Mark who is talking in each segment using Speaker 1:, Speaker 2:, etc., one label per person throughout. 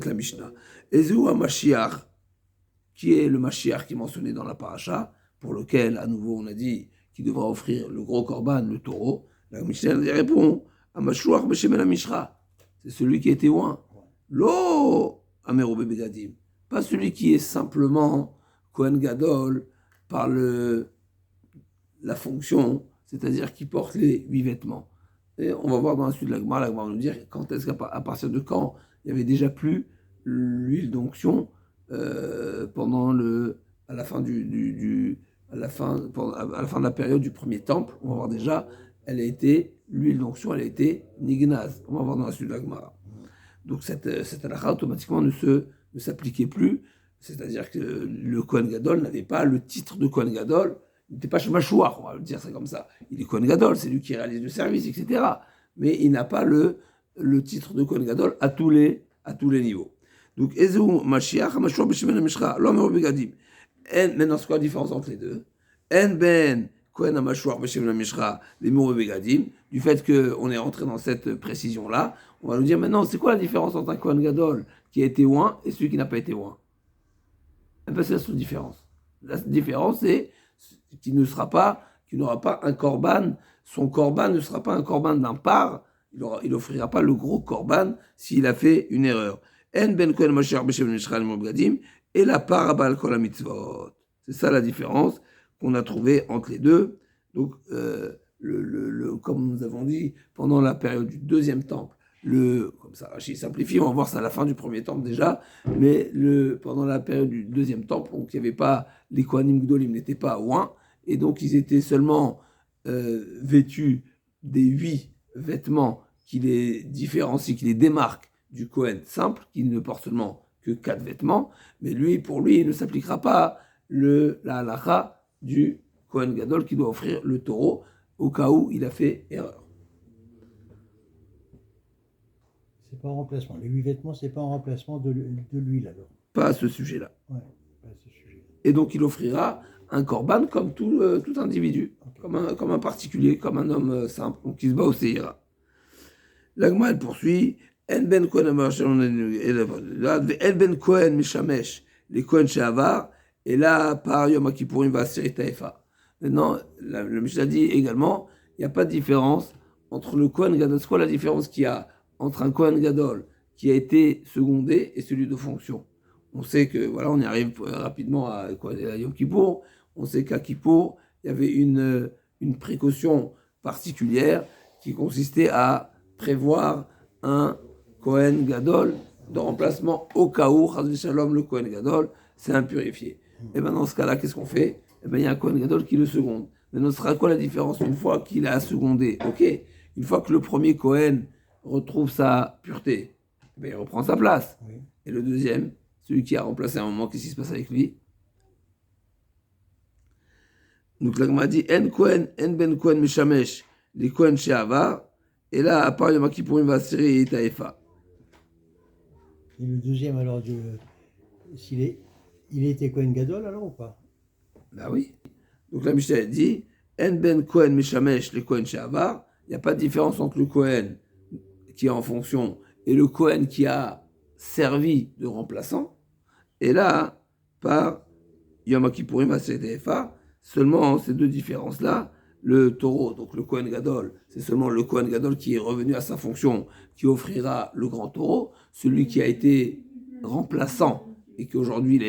Speaker 1: La Mishnah. Ezou Mashiach, qui est le Mashiach qui est mentionné dans la paracha, pour lequel, à nouveau, on a dit qu'il devra offrir le gros korban, le taureau. La Mishnah répond Amashuach Beshem la Mishra. C'est celui qui a été oint. Lo Amero Begadim. Pas celui qui est simplement Kohen Gadol par la fonction, c'est-à-dire qui porte les 8 vêtements. Et on va voir dans la suite de la Gemara va nous dire quand est-ce qu'à partir de quand il n'y avait déjà plus l'huile d'onction à la fin à la fin de la période du premier temple. On va voir déjà, l'huile d'onction, elle a été nignaz. On va voir dans la suite de la Gemara. Donc cette halakha automatiquement ne s'appliquait plus, c'est-à-dire que le Kohen Gadol n'avait pas le titre de Kohen Gadol. Il n'était pas Shemashouach, on va le dire ça comme ça. Il est Kohen Gadol, c'est lui qui réalise le service, etc. Mais il n'a pas le titre de Kohen Gadol à tous les niveaux. Donc, Ezou Mashiach, Mashiach Beshemen Mishra, l'homme Begadim. Maintenant, c'est quoi la différence entre les deux? En ben Kohen Mashiach Beshemen Mishra, les mots Begadim. Du fait qu'on est rentré dans cette précision-là, on va nous dire maintenant, c'est quoi la différence entre un Kohen Gadol qui a été oint et celui qui n'a pas été oint? C'est la seule différence. La différence, c'est qu'il n'aura pas un korban, son korban ne sera pas un korban d'un par, il offrira pas le gros korban s'il a fait une erreur. En ben kohen mashiach b'shem mishral mogadim et la par abal kol mitzvot. C'est ça la différence qu'on a trouvée entre les deux. Donc, comme nous avons dit, pendant la période du deuxième temple, comme ça, Rachid simplifie, on va voir ça à la fin du premier temple déjà, mais pendant la période du deuxième temple, donc il n'y avait pas, les Kohanim Gdolim n'étaient pas oints, et donc ils étaient seulement vêtus des 8 vêtements qui les différencient, qui les démarquent du Kohen simple, qui ne porte seulement que 4 vêtements, mais pour lui, il ne s'appliquera pas la halakha du Kohen Gadol qui doit offrir le taureau au cas où il a fait erreur.
Speaker 2: C'est pas en remplacement. Les 8 vêtements, c'est pas en remplacement de l'huile alors.
Speaker 1: Pas à ce sujet-là.
Speaker 2: Ouais, pas à ce sujet.
Speaker 1: Et donc il offrira un korban comme tout individu, okay. comme un particulier, comme un homme simple, donc qui se bat au Seira. L'Agma, elle poursuit En ben Kohen Mishamesh, les Kohen She'avar, et là, par Yom Kippourim va Aseret Taefa. Maintenant, le Mishnah dit également, il n'y a pas de différence entre le Kohen Gadol. C'est quoi la différence qu'il y a entre un Kohen Gadol qui a été secondé et celui de fonction? On sait que, voilà, on y arrive rapidement à Yom Kippour. On sait qu'à Kippour, il y avait une précaution particulière qui consistait à prévoir un Kohen Gadol de remplacement au cas où, Chas Shalom, le Kohen Gadol s'est impurifié. Et bien dans ce cas-là, qu'est-ce qu'on fait? Eh bien, il y a un Kohen Gadol qui le seconde. Maintenant, ce sera quoi la différence une fois qu'il a secondé? Ok, une fois que le premier Kohen retrouve sa pureté, eh bien, il reprend sa place. Oui. Et le deuxième, celui qui a remplacé un moment, qu'est-ce qui se passe avec lui? Donc là, on m'a dit En ben Kohen Mishamesh, les Kohen She'avar, et là, à part Yom Kippourim va Aseret et Taefa.
Speaker 2: Et le deuxième, alors, il était Kohen Gadol alors ou pas?
Speaker 1: Ben oui. Donc la Mishnah dit En ben Kohen Mishamesh, les Kohen She'avar, il n'y a pas de différence entre le Kohen qui est en fonction et le Kohen qui a servi de remplaçant. Et là, par Yom Kippourim va Aseret et Taefa, seulement ces deux différences-là, le taureau, donc le Kohen Gadol, c'est seulement le Kohen Gadol qui est revenu à sa fonction, qui offrira le grand taureau. Celui qui a été remplaçant et qu'aujourd'hui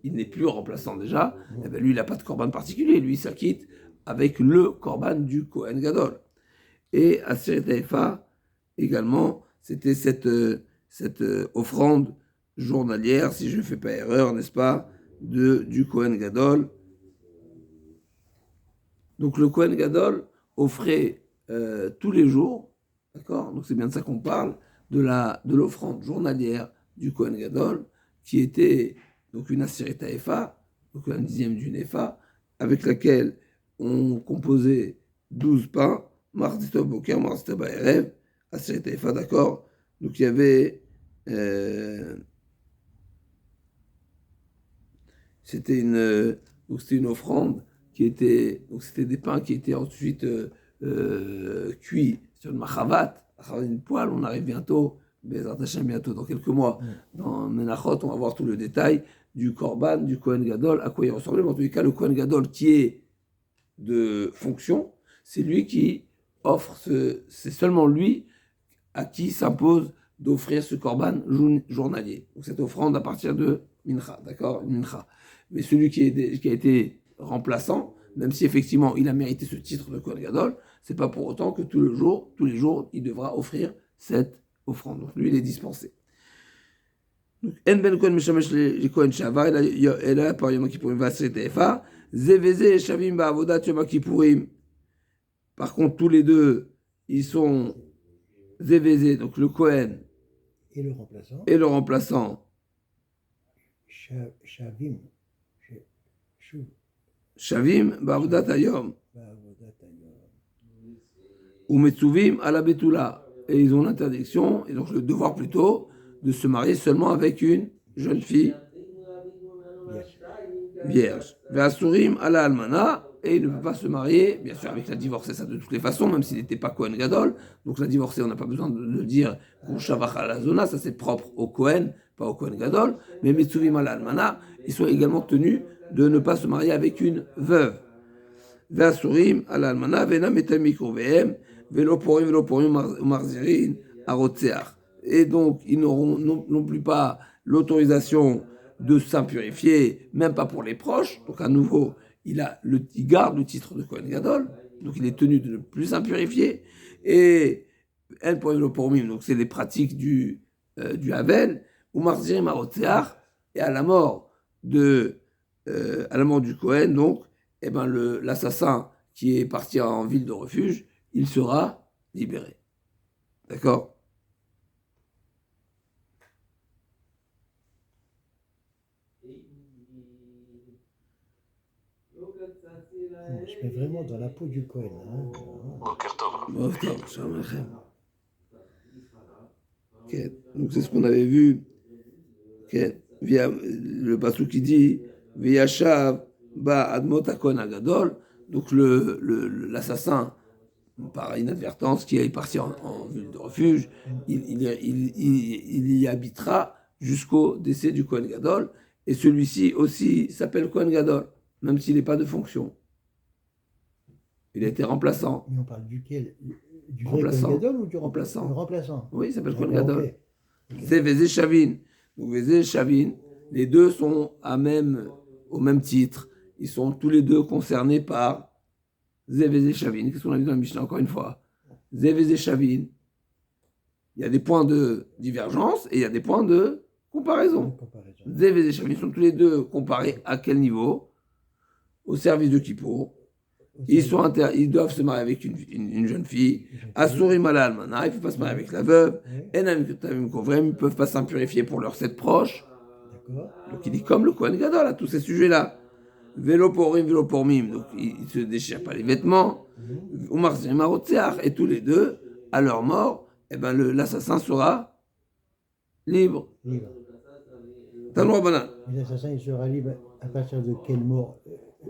Speaker 1: il n'est plus remplaçant déjà, eh bien lui il n'a pas de korban particulier, lui il s'acquitte avec le korban du Kohen Gadol. Et à Aseret Taefa également, c'était cette offrande journalière, si je ne fais pas erreur, n'est-ce pas, du Kohen Gadol. Donc le Kohen Gadol offrait tous les jours, d'accord? Donc c'est bien de ça qu'on parle, de l'offrande journalière du Kohen Gadol, qui était donc une Aseret Taefa, donc un dixième d'une Efa, avec laquelle on composait 12 pains, Mardi Tov Boker, Mardi Tov Ba'erev, Aseret Taefa, d'accord? Donc il y avait... c'était une offrande donc c'était des pains qui étaient ensuite cuits sur une machavat une poêle, on arrive bientôt, bientôt dans quelques mois, dans Menachot, on va voir tout le détail du Korban, du Kohen Gadol, à quoi il ressemble. En tous les cas, le Kohen Gadol qui est de fonction, c'est lui qui offre, c'est seulement lui à qui s'impose d'offrir ce Korban journalier. Donc cette offrande à partir de Mincha, d'accord, une Mincha. Mais celui qui a été remplaçant, même si effectivement il a mérité ce titre de Kohen Gadol, c'est pas pour autant que tous les jours, il devra offrir cette offrande. Donc lui, il est dispensé. Donc, En ben Kohen Meshamesh le Kohen Shava, et là, par Yom Kippourim, Vasri Tefa, Zeveze Shavim Ba'avodat Yom Kippourim. Par contre, tous les deux, ils sont Zeveze, donc le Kohen et le remplaçant.
Speaker 2: Shavim.
Speaker 1: Shavim Ba'avodat Hayom. Ou Metsuvim à la Betula. Et ils ont l'interdiction, et donc le devoir plutôt, de se marier seulement avec une jeune fille vierge. Ve'asurim à la Almana, et il ne peut pas se marier, bien sûr avec la divorcée, ça de toutes les façons, même s'il n'était pas Kohen Gadol. Donc la divorcée, on n'a pas besoin de le dire pour Shavach à la Zona, ça c'est propre au Kohen, pas au Kohen Gadol. Mais Metsuvim à la Almana, ils sont également tenus de ne pas se marier avec une veuve. Ve'asurim à la Almana, ve'nam etem mikrovehem, ve'loporim umarzirin arotzeach. Et donc, ils n'auront non plus pas l'autorisation de s'impurifier, même pas pour les proches. Donc, à nouveau, il garde le titre de Kohen Gadol, donc il est tenu de ne plus s'impurifier. Et El Porim, donc c'est les pratiques du Havel, ou Marzirim Arotzeach, et à la mort du Kohen, donc, eh ben l'assassin qui est parti en ville de refuge, il sera libéré. D'accord?
Speaker 2: On se met vraiment dans la peau du Kohen.
Speaker 1: Donc c'est ce qu'on avait vu via le passage qui dit V'yashav ba admot hakon agadol. Donc l'assassin, par inadvertance, qui est parti en ville de refuge, il y habitera jusqu'au décès du Kohen Gadol. Et celui-ci aussi s'appelle Kohen Gadol, même s'il n'est pas de fonction. Il a été remplaçant.
Speaker 2: Mais on parle duquel? Du vrai
Speaker 1: remplaçant.
Speaker 2: Kohen Gadol ou du
Speaker 1: remplaçant?
Speaker 2: Le remplaçant.
Speaker 1: Oui, il s'appelle Kohen Gadol.
Speaker 2: Okay.
Speaker 1: C'est Vézé Shavin. Donc Vézé Shavin, les deux sont au même titre. Ils sont tous les deux concernés par Vézé Shavin. Qu'est-ce qu'on a vu dans la Mishnah encore une fois? Vézé Shavin. Il y a des points de divergence et il y a des points de comparaison. Vézé Shavin sont tous les deux comparés à quel niveau? Au service de Kippour. Ils doivent se marier avec une jeune fille. Asurim ala almana, il ne faut pas se marier avec la veuve. Enam ketavim kovrem, ils ne peuvent pas s'impurifier pour leurs 7 proches. Donc il dit comme le Kohen Gadol à tous ces sujets-là. Véloporim, vélopormim, donc ils ne se déchirent pas les vêtements. Umarzirim arotzeach, et tous les deux, à leur mort, eh ben l'assassin sera libre. Tanoua Banan.
Speaker 2: L'assassin, il sera libre à partir de quelle mort?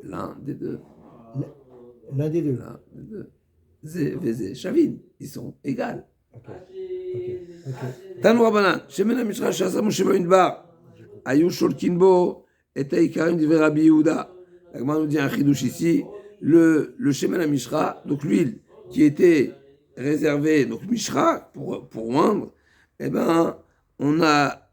Speaker 1: L'un des deux.
Speaker 2: L'un des deux.
Speaker 1: Zé, Shavin, ils sont égales.
Speaker 2: Okay.
Speaker 1: Tanoua Banan, Shemena Mishra Shasa Moshe Bamidbar, Ayu Sholkinbo, et Taïkarim d'Iver Rabbi Yehuda. La Gemara nous dit un chidouche ici, le Shemena Mishra, donc l'huile qui était réservée, donc Mishra, pour oindre, eh ben, on a.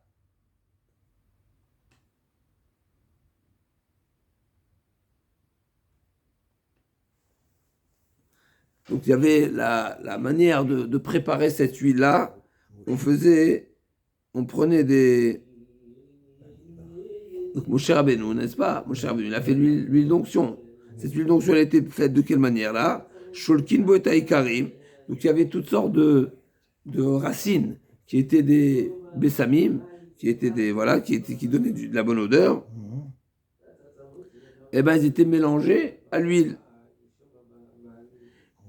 Speaker 1: Donc il y avait la manière de préparer cette huile-là. On prenait des. Donc Moshe Rabbeinu, n'est-ce pas? Moshe Rabbeinu, il a fait l'huile d'onction. Cette huile d'onction, elle a été faite de quelle manière-là? Sholkin Boetaï Karim. Donc il y avait toutes sortes de racines qui étaient des bessamim, qui donnaient de la bonne odeur. Et ben ils étaient mélangés à l'huile.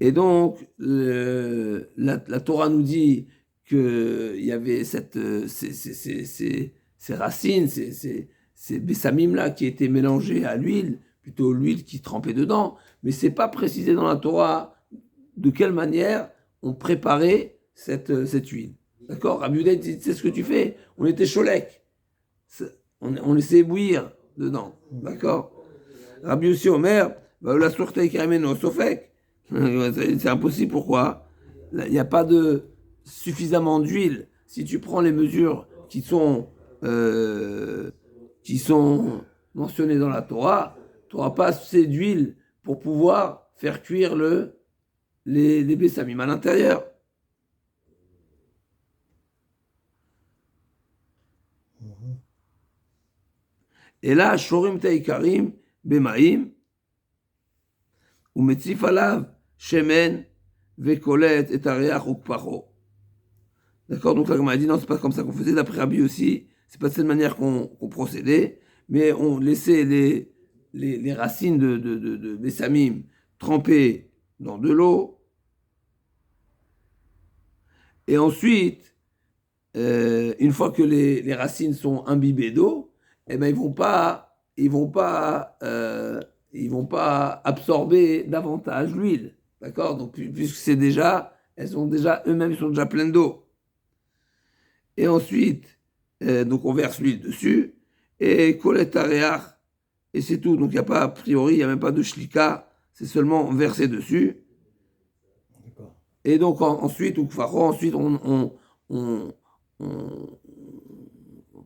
Speaker 1: Et donc, la Torah nous dit qu'il y avait ces racines, ces bessamim-là qui étaient mélangés à l'huile, plutôt l'huile qui trempait dedans. Mais ce n'est pas précisé dans la Torah de quelle manière on préparait cette huile. D'accord? Rabbi Yehuda dit, c'est ce que tu fais. On était cholek. On laissait bouillir dedans. D'accord? Rabbi Yossi Omer, la sûreté karimeno sofek. C'est impossible. Pourquoi? Il n'y a pas de suffisamment d'huile. Si tu prends les mesures qui sont mentionnées dans la Torah, tu n'auras pas assez d'huile pour pouvoir faire cuire les bessamim à l'intérieur. Et là, shorim teikarim bemaim, ou metzif alav shemen vekolet et areach ukparo. D'accord, donc là, comme on a dit, non, c'est pas comme ça qu'on faisait, d'après Rabbi aussi, c'est pas de cette manière qu'on procédait, mais on laissait les racines de bessamim trempées dans de l'eau, et ensuite, une fois que les racines sont imbibées d'eau, eh ben ils vont pas absorber davantage l'huile, d'accord? Donc puisque eux-mêmes sont déjà pleines d'eau. Et ensuite, donc on verse l'huile dessus et kolet areach, et c'est tout. Donc il y a pas, a priori, il n'y a même pas de shlika, c'est seulement verser dessus. Et donc ensuite pas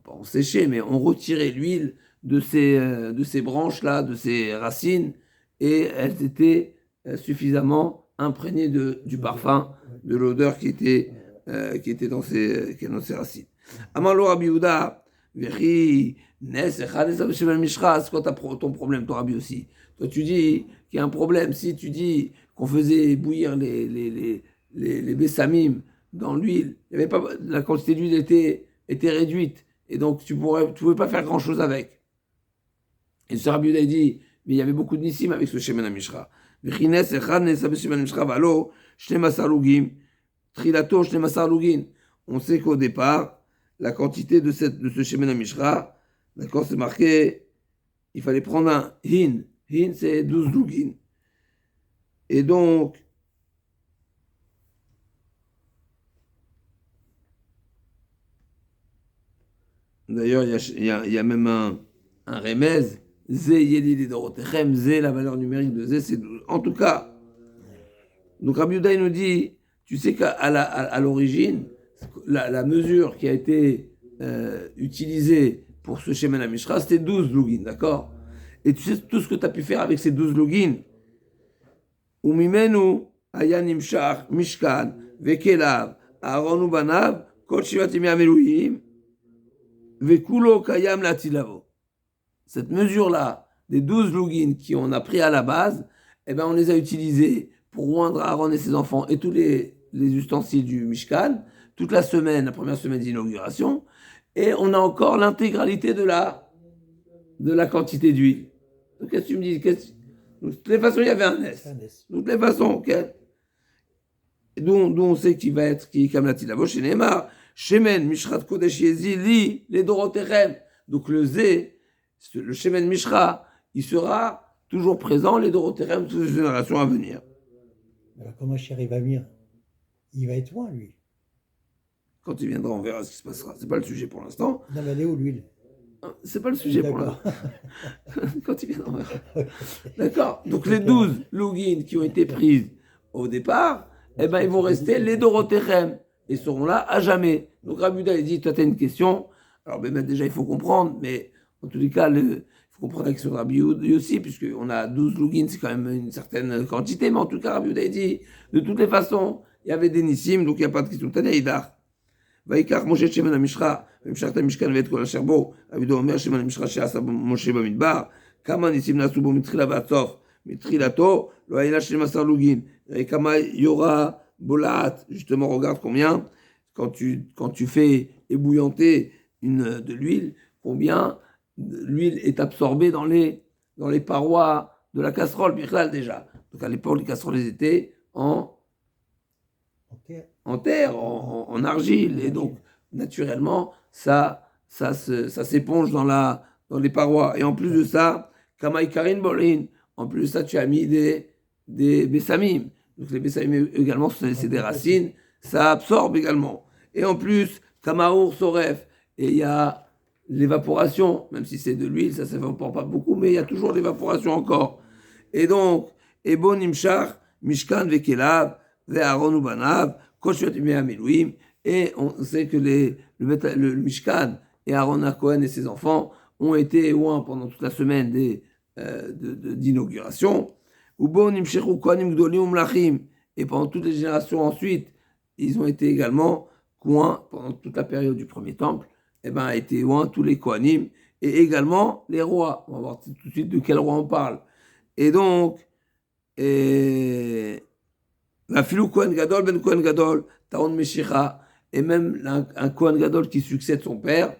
Speaker 1: en sécher, mais on retirait l'huile de ces branches-là, de ces racines, et elles étaient suffisamment imprégnées du parfum, de l'odeur qui était dans ces racines. Amalo Rabbi Yehuda, Vechi, Nes, Echad, Mishra, c'est quoi ton problème, toi Rabbi aussi? Toi tu dis qu'il y a un problème, si tu dis qu'on faisait bouillir les bessamim dans l'huile, il y avait pas, la quantité d'huile était réduite, et donc tu pouvais pas faire grand chose avec. Et ce Rabbi Yehuda dit, mais il y avait beaucoup de nissim avec ce Shemen HaMishra. Vechines echad nesabes Shemen HaMishra valo shnemasar lugim trilato shnemasar lugin. On sait qu'au départ, la quantité de ce Shemen HaMishra, d'accord, c'est marqué, il fallait prendre un hin. Hin, c'est 12 lugin. Et donc, d'ailleurs, il y a même un remez, Zé Yelili Dorotechem, Zé, la valeur numérique de Zé, c'est 12. En tout cas, donc Rabbi Yehuda nous dit, tu sais qu'à l'origine, la mesure qui a été utilisée pour ce Shemen HaMishra, c'était 12 lugin, d'accord? Et tu sais tout ce que tu as pu faire avec ces 12 lugin. Umimenu, Aya Nimshach, Mishkan, Vekelav, Aaron Ubanav, Kol Shivat Yemei HaMeluhim, Vekulo Kayam Latilavo. Cette mesure-là, des 12 lugin qu'on a pris à la base, eh ben on les a utilisés pour oindre Aaron et ses enfants et tous les ustensiles du Mishkan, toute la première semaine d'inauguration, et on a encore l'intégralité de la quantité d'huile. Donc qu'est-ce que tu me dis? Donc, de toutes les façons, il y avait un S. De toutes les façons, ok. D'où on sait qu'il va être qui comme la tilavo chez Neymar, Shemen Mishrat Kodesh Yezi Li les Dorotechem. Donc le Zé, le Shemen Mishra, il sera toujours présent, les Dorotechem, toutes les générations à venir.
Speaker 2: Alors comment Chéri va venir? Il va être loin, lui.
Speaker 1: Quand il viendra, on verra ce qui se passera. C'est pas le sujet pour l'instant.
Speaker 2: Non, mais elle est où, l'huile?
Speaker 1: C'est pas le sujet pour l'instant. Quand il viendra, on verra. D'accord. Donc les 12 lugin qui ont été prises au départ, eh ben ils vont rester les Dorotechem et seront là à jamais. Donc Rabbi Yehuda dit, toi tu as une question. Alors ben, déjà il faut comprendre, mais en tous les cas, il faut comprendre la question de Rabbi Yehuda aussi, puisqu'on a 12 lugin, c'est quand même une certaine quantité, mais en tout cas Rabbi Yehuda dit, de toutes les façons, il y avait des nissim, donc il n'y a pas de question. Tanaïdar. ויקח משה את שמן המשחה, ומשך את המשכן ואת כל אשר בו, רבי יהודה אומר שמן המשחה שעשה משה במדבר, כמה ניסים נעשו בו מתחילה ועד סוף, מתחילתו לא היה 12 לוגין, et כמה יורה בולעת, justement regarde combien, quand tu fais ébouillanter de l'huile, combien l'huile est absorbée dans les parois de la casserole, Bichlal déjà. Donc à l'époque les casseroles étaient en terre, en argile, et donc naturellement ça s'éponge dans les parois. Et en plus de ça, Kamai Karin Bolin, en plus de ça tu as mis des bessamim. Donc les bessamim également c'est des racines, ça absorbe également. Et en plus, Kamaour Soref, et il y a l'évaporation, même si c'est de l'huile, ça ne s'évapore pas beaucoup, mais il y a toujours l'évaporation encore. Et donc, Ebo Nimshar, Mishkan Vekelav, Ve'aron Ubanav, Koshuat Miluim, et on sait que le Mishkan et Aaron à Cohen et ses enfants ont été loin pendant toute la semaine d'inauguration. Ubo Nimsheru Kohanim Gdolim Mlachim, et pendant toutes les générations ensuite, ils ont été également coins pendant toute la période du premier temple, et ben a été loin tous les Kohanim, et également les rois. On va voir tout de suite de quel roi on parle. Et donc, la filou Kohen Gadol, Ben Kohen Gadol, Taon Meshicha, et même un Kohen Gadol qui succède son père,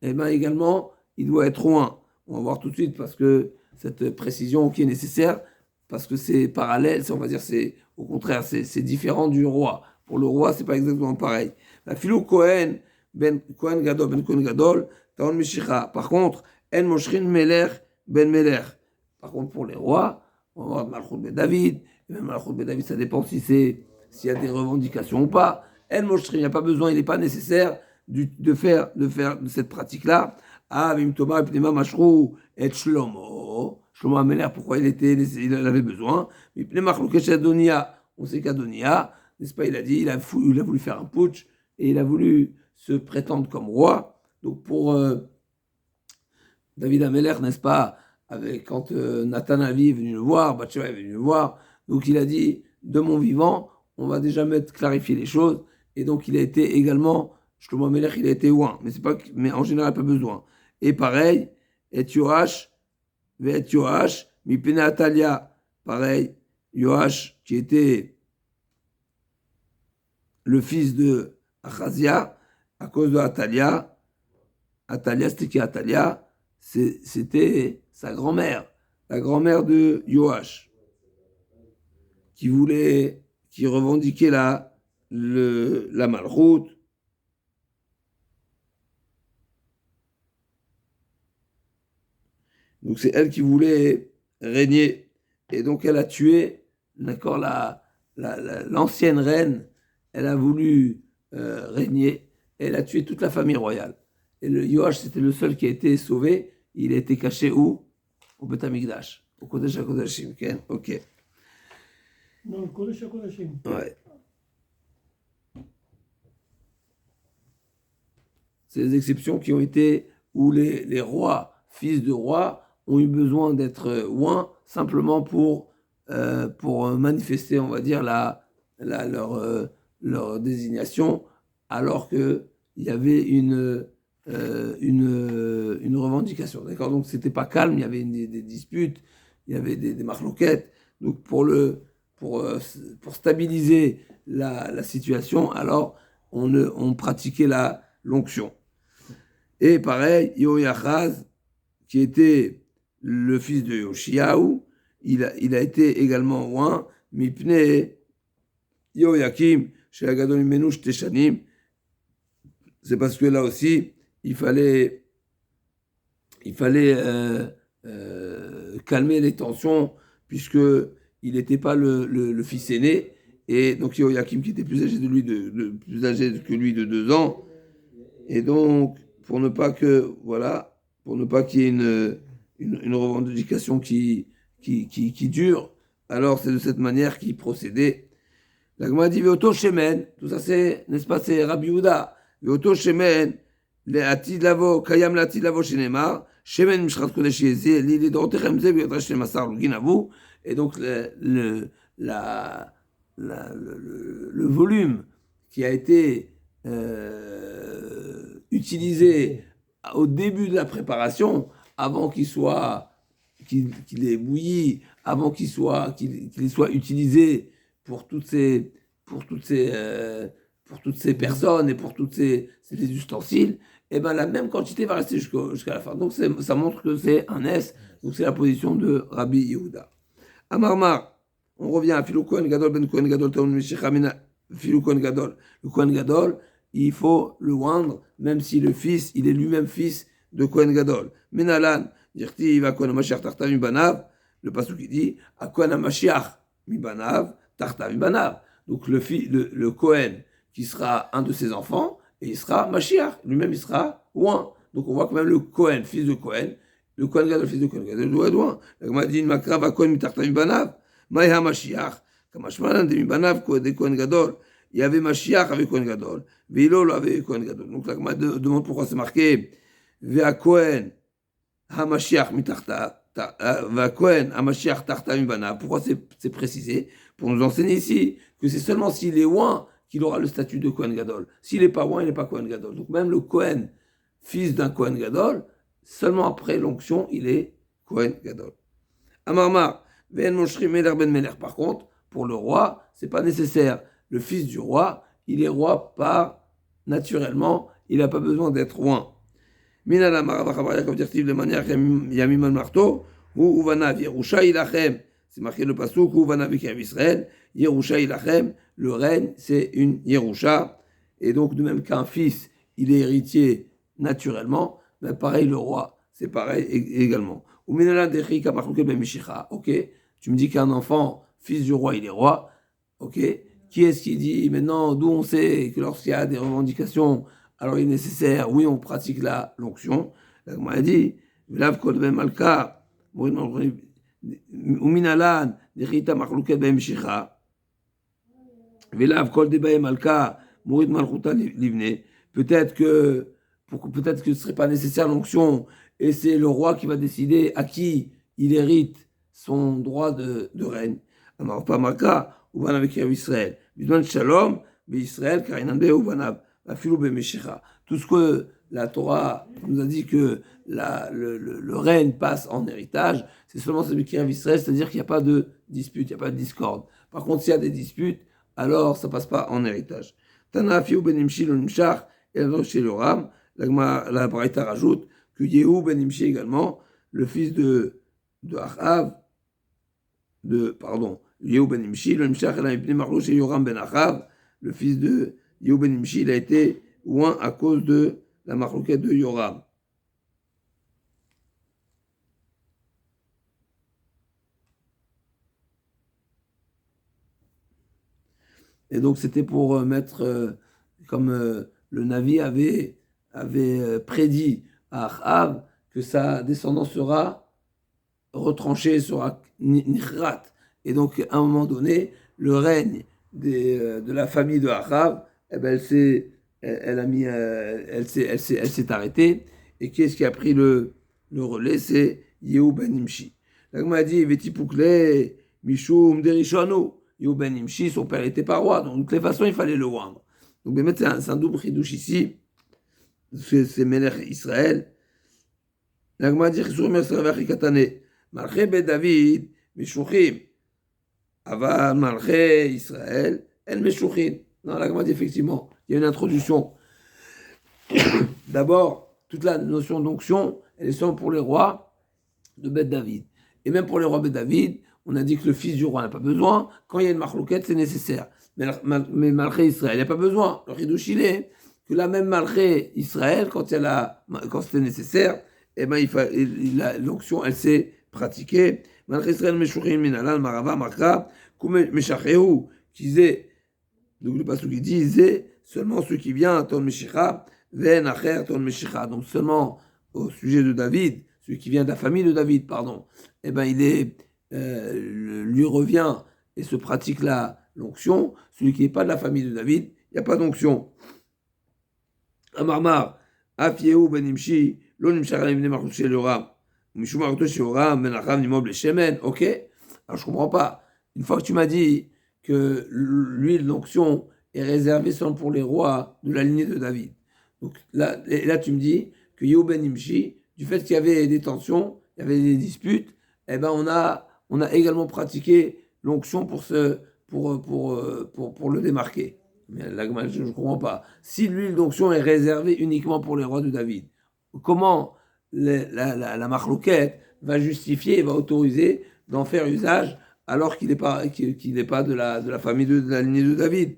Speaker 1: et bien également, il doit être loin. On va voir tout de suite parce que cette précision qui est nécessaire, parce que c'est parallèle, on va dire, c'est au contraire, c'est différent du roi. Pour le roi, c'est pas exactement pareil. La filou Kohen, Ben Kohen Gadol, Ben Kohen Gadol, Taon Meshicha. Par contre, En Moshrin Meler, Ben Meler. Par contre, pour les rois, on va voir Malchut Ben David. Et même Malchut Ben David, ça dépend s'il y a des revendications ou pas. El Moshri, il n'y a pas besoin, il n'est pas nécessaire de faire cette pratique-là. Ah, Vim Thomas, Pnema Mashrou, et Shlomo. Shlomo Améler, pourquoi il avait besoin? Pnema Chloukesh Adonia, on sait qu'Adonia, n'est-ce pas, il a dit, il a voulu faire un putsch et il a voulu se prétendre comme roi. Donc pour David Améler, n'est-ce pas, quand Nathan Avi est venu le voir, Bathsheba est venu le voir, donc il a dit, de mon vivant, on va déjà clarifier les choses, et donc il a été également, Shlomo Amelech, il a été ouin, mais en général pas besoin. Et pareil, et Yoash, Mipena Atalia, pareil, Yoash qui était le fils de Achazia, à cause de Atalia, c'était qui Atalia? C'était sa grand-mère, la grand-mère de Yoash, qui revendiquait la malchoute. Donc c'est elle qui voulait régner, et donc elle a tué, d'accord, l'ancienne reine, elle a voulu régner, et elle a tué toute la famille royale. Et le Yoash, c'était le seul qui a été sauvé. Il a été caché où? Au Beth Amikdash, au Kodesh HaKodashim. Ok.
Speaker 2: Dans le Kodesh HaKodashim.
Speaker 1: Ouais. C'est les exceptions qui ont été où les rois, fils de rois, ont eu besoin d'être oints simplement pour manifester, on va dire, leur désignation, alors qu'il y avait une revendication. D'accord? Donc c'était pas calme, il y avait des disputes, il y avait des marloquettes. Donc pour stabiliser la situation, alors on pratiquait l'onction. Et pareil, Yoyachaz, qui était le fils de Yoshiaou, il a été également oint, Mipne Yoyakim, chez Agadol Menouch Teshanim. C'est parce que là aussi, il fallait calmer les tensions, puisque il n'était pas le fils aîné, et donc Yoyakim qui était plus âgé que lui de 2 ans, et donc pour ne pas qu'il y ait une revendication qui dure, alors c'est de cette manière qu'il procédait. La Gemara dit Veoto Shemen, tout ça c'est, n'est-ce pas, c'est Rabbi Yehuda. Veoto Shemen, לעתיד לבוא, קיים לעתיד לבוא שנאמר, שמן משחת קודש יהיה זה, לי לדורותיכם זה, ויותר 12 לוגין אבו. Et donc le volume qui a été utilisé au début de la préparation, avant qu'il ait bouilli, avant qu'il soit utilisé pour toutes ces personnes et pour tous ces ustensiles, et ben la même quantité va rester jusqu'à la fin. Donc ça montre que c'est un S, donc c'est la position de Rabbi Yehuda. Amarmar, on revient à Filou Kohen Gadol, Ben Kohen Gadol, Taon Meshicha, Filou Kohen Gadol. Le Kohen Gadol, il faut le oindre, même si le fils, il est lui-même fils de Kohen Gadol. Menalan, Dirti, va Kohen Mashiach, Tarta Mibanav, le passage qui dit, à Kohen Mashiach, Mibanav, Tarta Mibanav. Donc le Kohen qui sera un de ses enfants, et il sera Mashiach. Lui-même, il sera loin. Donc on voit quand même le Cohen, fils de Cohen, le Cohen Gadol, fils de Cohen Gadol, doit être loin. La Gemara dit, Makra va Cohen mitarta mibanav, Maïha Mashiach, Kamashmanan de mibanav, de Cohen Gadol. Il y avait Mashiach avec Cohen Gadol, Veilol avec Cohen Gadol. Donc la Gemara demande pourquoi c'est marqué, Vea Cohen, HaMashiach mitarta, Va Cohen, HaMashiach tarta mibanav. Pourquoi c'est précisé? Pour nous enseigner ici que c'est seulement s'il est loin qu'il aura le statut de Kohen Gadol. S'il n'est pas loin, il n'est pas Kohen Gadol. Donc même le Kohen, fils d'un Kohen Gadol, seulement après l'onction, il est Kohen Gadol. Amarmar, Ven Moshri Meler Ben Meler. Par contre, pour le roi, c'est pas nécessaire. Le fils du roi, il est roi par naturellement, il n'a pas besoin d'être loin. Minala Maravachavaya, comme dire-t-il de manière Yamim al Marto, ou Uvanav Yerusha Ilachem. C'est marqué le pasuk où Vanav Israël, Yerusha Ilachem, le règne, c'est une Yerusha. Et donc, de même qu'un fils, il est héritier naturellement, ben pareil, le roi, c'est pareil également. Ok, tu me dis qu'un enfant, fils du roi, il est roi. Ok, qui est-ce qui dit maintenant, d'où on sait que lorsqu'il y a des revendications, alors il est nécessaire, oui, on pratique l'onction. Comme on a dit, Velav Kodbe Malka, Uminalan, Nechita Machlouket Bemshicha, Velav Kol Debaye Malka, Mourid Malchuta Livne. Peut-être que ce ne serait pas nécessaire l'onction, et c'est le roi qui va décider à qui il hérite son droit de règne. Amar pas Malka, Uvanav avec Israël. Bidman Shalom, Israël, Karinande Uvanav, Afilou Bemshicha. Tout ce que la Torah nous a dit que le règne passe en héritage, c'est seulement celui qui rêve Israël, c'est-à-dire qu'il n'y a pas de dispute, il n'y a pas de discorde. Par contre, s'il y a des disputes, alors ça ne passe pas en héritage. Tana Fiou ben Imshi le Nimshach et chez le Ram, la Braïta rajoute que Yehu ben Imshi également, le fils de Achav, Yehu ben Imshi, le Nimshach et la Ibn Marlou chez Yoram ben Achav, le fils de Yehu ben Imshi, il a été loin à cause de la marloquette de Yoram. Et donc c'était pour mettre, comme le Navi avait prédit à Achav que sa descendance sera retranchée, sera nichrat. Et donc à un moment donné, le règne de la famille de Achav, eh ben, elle s'est arrêtée. Et qui est-ce qui a pris le relais? C'est Yehu ben Imshi. Là, on m'a dit, Veti Poukle, Mishum Derishano. Yehu ben Imshi, son père était pas roi. Donc, de toutes les façons, il fallait le rendre. Donc, c'est un double chidouche ici. C'est Melech Israël. Là, on m'a dit, Chisurim Yasravach Katane. Malché ben David, Meshuchim. Ava Malché Israël, El Meshuchim. Non, là, on m'a dit, effectivement, il y a une introduction. D'abord, toute la notion d'onction, elle est seulement pour les rois de Beth David. Et même pour les rois Beth David, on a dit que le fils du roi n'a pas besoin. Quand il y a une marloquette, c'est nécessaire. Mais Malché Israël, il n'y a pas besoin. Le Ridouche, il est que la même Malché Israël, quand c'était nécessaire, eh ben, l'onction, elle s'est pratiquée. Malché Israël, Meshuchim, Minalan, Marava, Makra, Kume, Meshachehu, Kizé. Donc le passage qui dit, seulement ceux qui viennent, Ton Meshicha, Ven Acher, Ton Meshicha. Donc seulement au sujet de David, celui qui vient de la famille de David, pardon, eh ben lui revient et se pratique l'onction. Celui qui n'est pas de la famille de David, il n'y a pas d'onction. Amarmar, Afiehu ben Imshi, Lo Nimshach Ibn Marchut chez Yoram, Mishum Marchut chez Yoram, Ben Achav Nimob le Shemen. Ok, alors je comprends pas. Une fois que tu m'as dit que l'huile d'onction est réservée seulement pour les rois de la lignée de David. Donc là tu me dis que Yehu ben Imshi, du fait qu'il y avait des tensions, il y avait des disputes, eh ben on a également pratiqué l'onction pour le démarquer. Mais là, je ne comprends pas. Si l'huile d'onction est réservée uniquement pour les rois de David, comment la marloquette va justifier et va autoriser d'en faire usage alors qu'il n'est pas de la famille de la lignée de David?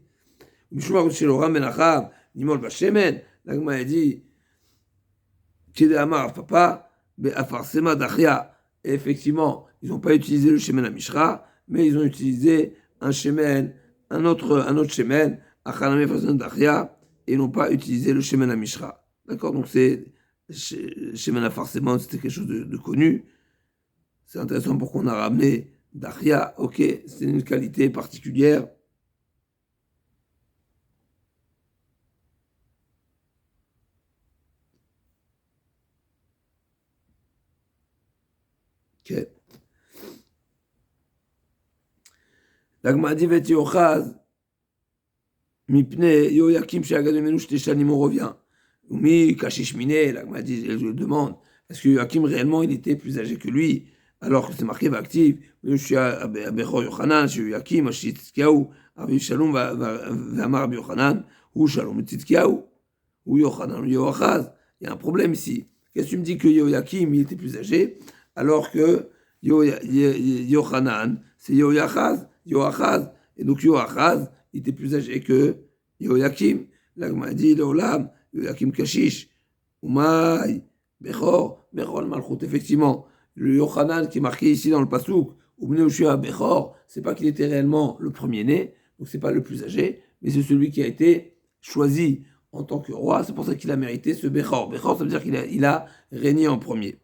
Speaker 1: Mishumar chez Loram ben Achav, Nimol Bashemen, l'agma a dit, Kedamar papa, Afarsema Dachia. Et effectivement, ils n'ont pas utilisé le Shemen à Mishra, mais ils ont utilisé un Shemen, un autre Shemen, Achaname Fason Dachia, et n'ont pas utilisé le Shemana Mishra. D'accord? Donc c'est Shemana forcément, c'était quelque chose de connu. C'est intéressant pourquoi on a ramené Dachia. Ok, c'est une qualité particulière. Ok. L'Agma dit Vet Yochaz, Mipne Yoyakim Sheagad Menu Shte Shanim, on revient. Mi Kashish Mine, l'Agma dit, je demande, est-ce que Yoyakim réellement il était plus âgé que lui, alors que c'est marqué Vaktiv, je suis à Bechor Yochanan, chez Yoyakim, à Tzidkiyahu, Avi Shalom, Vamar Yochanan, ou Shalom Tzidkiyahu, ou Yochanan, ou Yoachaz. Il y a un problème ici. Qu'est-ce que tu me dis que Yoyakim il était plus âgé, alors que Yochanan, c'est Yoachaz, et donc Yoachaz, il était plus âgé que Yoyakim. L'Agma dit, l'Olam, Yoyakim Kashish, Umay, Bechor Malchut. Effectivement, le Yochanan qui est marqué ici dans le Pasouk, Ubne Ushua Bechor, c'est pas qu'il était réellement le premier-né, donc c'est pas le plus âgé, mais c'est celui qui a été choisi en tant que roi, c'est pour ça qu'il a mérité ce Bechor. Bechor, ça veut dire qu'il a régné en premier.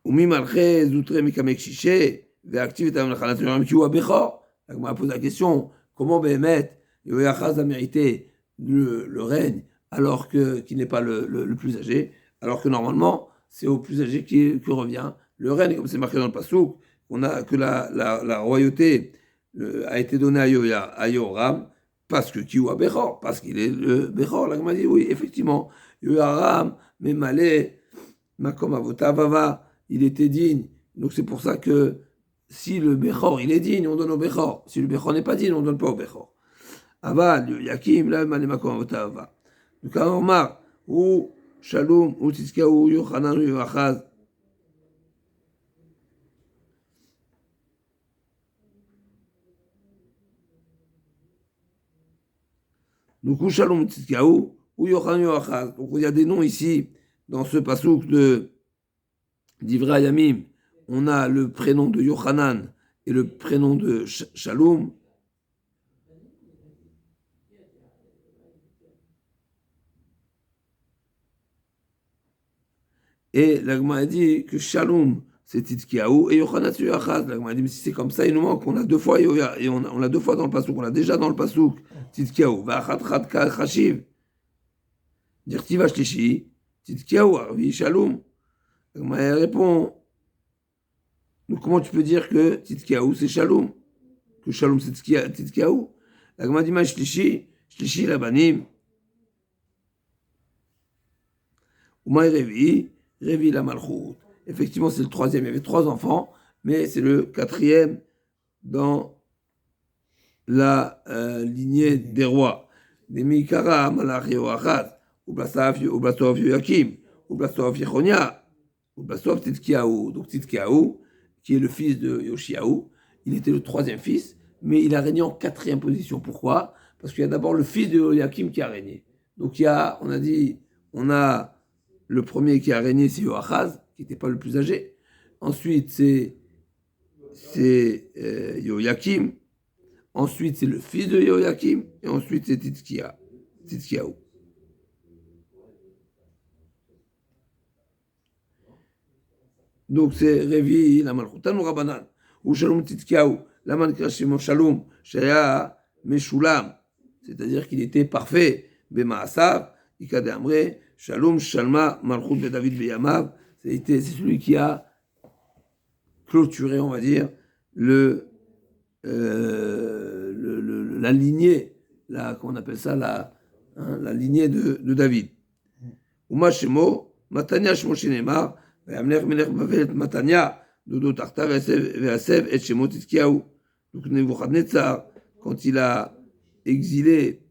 Speaker 1: Umi Malche, Zoutre Mikamek Shishe, Ve'aktiv et Amlachanat Yoram Kiwa Bechor. L'Agma pose la question, comment Behemet, Yoachaz a mérité le règne alors qu'il n'est pas le plus âgé, alors que normalement c'est au plus âgé que revient le règne, comme c'est marqué dans le Passouk, que la royauté a été donnée à Yoram parce que Kiwa Bechor, parce qu'il est le Bechor. L'Agma dit oui, effectivement, Yoram, Memale, Makom Avota Vava, il était digne, donc c'est pour ça que si le Bechor il est digne, on donne au Bechor. Si le Bechor n'est pas digne, on ne donne pas au Bechor. Aval, Yakim, là, Malemakom Avotava. Donc, à Omar, ou Shalom, ou Tzidkiyahu, Yochanan, ou Yoachaz. Donc, ou Shalom, ou Tzidkiyahu, ou Yochanan, ou Yoachaz. Donc, il y a des noms ici, dans ce pasouk d'Ivra Yamim. On a le prénom de Yochanan et le prénom de Shalom. Et l'Agma a dit que Shalom, c'est Tzidkiyahu, et Yochanan, c'est Yoachaz. L'Agma a dit, mais si c'est comme ça, il nous manque. On a deux fois Yoya, et on l'a deux fois dans le pasouk. On l'a déjà dans le pasouk, Tzidkiyahu. Va'achat chad chashiv. Dirtiva shlishi, Tzidkiyahu, arvi Shalom. L'Agma répond, donc comment tu peux dire que Tzidkiyahu, c'est Shalom? Que Shalom, c'est Tzidkiyahu? L'Agma dit, ma shlishi labanim. Umay Revi la Malchut. Effectivement, c'est le troisième. Il y avait 3 enfants, mais c'est le 4e dans la lignée des rois. Des Mikara, Malach Yoachaz, Ublasov Yoakim, Ublasov Yechonia, Ublasov Tzidkiyahu. Donc Tzidkiyahu, qui est le fils de Yoshiahu, il était le 3e fils, mais il a régné en 4e position. Pourquoi? Parce qu'il y a d'abord le fils de Yoakim qui a régné. Donc on a le premier qui a régné, c'est Yoachaz, qui n'était pas le plus âgé. Ensuite, c'est Yoyakim. Ensuite, c'est le fils de Yoyakim. Et ensuite, c'est Tzidkiyahu. Donc, c'est Revi, la Malchutan ou Rabanan. Ou Shalom Tzidkiyahu. La Malchashimon Shalom, Shaya Meshulam. C'est-à-dire qu'il était parfait. Bemaasav, Ikade Amre. Shalom, Shalma, Malchut de David Beyamav, c'est celui qui a clôturé, on va dire, la lignée, comment on appelle ça, la lignée de David. Uma Shemo, Matania Shemo Shinemar, Ve'amner Melech Bavel Matania, Dodo Tarta Ve'asev et Shemo Tzidkiyahu. Donc Nebuchadnezzar, quand il a exilé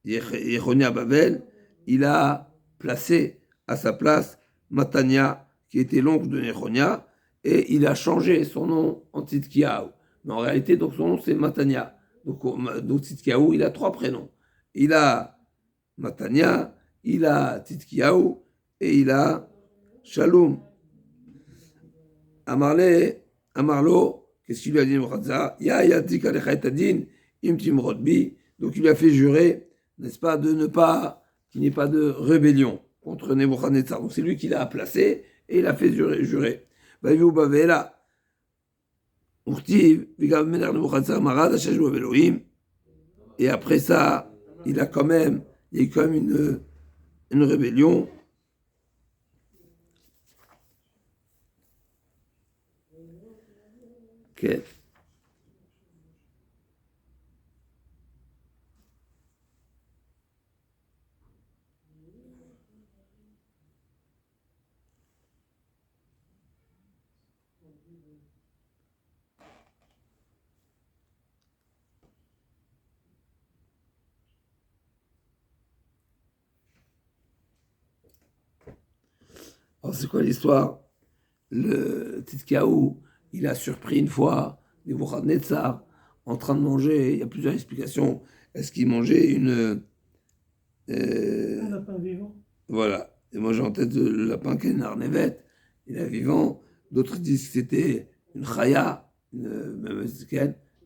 Speaker 1: Yechonia Bavel, il a placé à sa place Matania, qui était l'oncle de Nechonia, et il a changé son nom en Tzidkiyahu. Mais en réalité, donc son nom c'est Matania. Donc Tzidkiyahu, il a 3 prénoms. Il a Matania, il a Tzidkiyahu, et il a Shalom. Amarlo, qu'est-ce qu'il lui a dit Nebuchadnezzar? Ya yatik alecha et adin, im timrod bi, Donc il lui a fait jurer, n'est-ce pas, de ne pas, qu'il n'y ait pas de rébellion contre Nebuchadnezzar. Donc c'est lui qui l'a placé et il a fait jurer. Et après ça, il y a quand même une rébellion. Okay. Alors c'est quoi l'histoire? Le Tzidkiyahu, il a surpris une fois Nebuchadnezzar en train de manger. Il y a plusieurs explications. Est-ce qu'il mangeait
Speaker 2: Un lapin vivant.
Speaker 1: Voilà. Et moi j'ai en tête le lapin qui est une arnevet, il est vivant. D'autres disent que c'était une chaya, même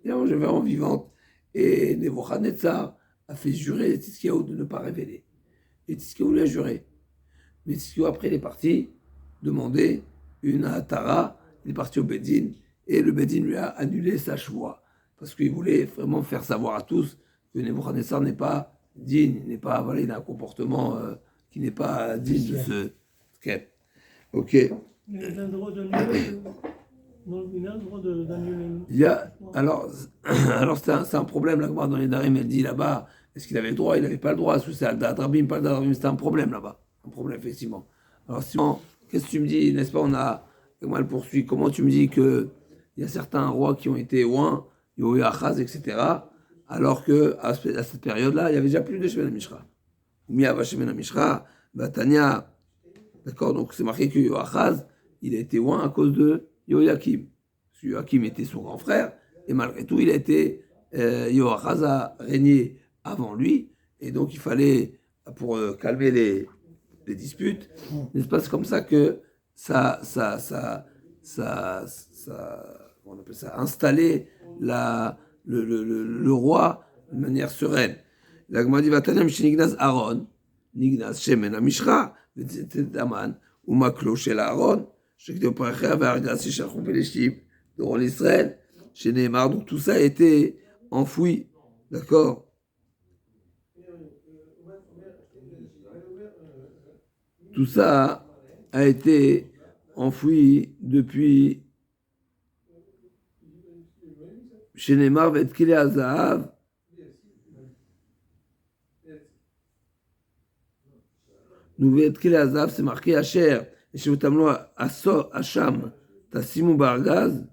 Speaker 1: il a mangé vraiment vivante. Et Nebuchadnezzar a fait jurer Tzidkiyahu de ne pas révéler. Et Tzidkiyahu l'a juré. Mais Tzidkiyahu après il est parti demander une hatara, il est parti au Bedin, et le Bedin lui a annulé sa choix, parce qu'il voulait vraiment faire savoir à tous que Nebuchadnezzar n'est pas digne, il a un comportement qui n'est pas digne de ce quai. Ok.
Speaker 2: Il a le droit d'annuler. Il a le droit d'annuler.
Speaker 1: Alors c'est un problème là-bas dans les Darim, elle dit là-bas, est-ce qu'il avait le droit, il n'avait pas le droit, est-ce que c'est Al-Dadrabim, pas Al-Dadrabim, c'était un problème là-bas, un problème effectivement. Alors sinon, qu'est-ce que tu me dis, n'est-ce pas, et moi elle poursuit, comment tu me dis qu'il y a certains rois qui ont été oints, Yoé Achaz, etc., alors qu'à cette période-là, il n'y avait déjà plus de Shemen HaMishra. Miava Shemen HaMishra, Batania, d'accord, donc c'est marqué que Yoachaz, il a été oint à cause de Yoakim. Parce que Yoakim était son grand frère, et malgré tout, Yoachaz a régné avant lui, et donc il fallait, pour calmer les disputes, n'est-ce pas, c'est comme ça que on appelle ça, installer le roi de manière sereine. La Gemara dit Vatanem Shenignaz Aaron, Nignaz Shemen Amishra, Daman, ou Maklo Shel Aaron, Shekde Parachia, Vargas, Shechou Peleshim, dans l'Israël, chez Neymar, donc tout ça a été enfoui, d'accord? Tout ça a été enfoui depuis chez Neymar, Vetkile Azahav. Nous Vetkile Azahav, c'est marqué Asher. Et chez Otamlo, Hacham, Tassimu Bargaz.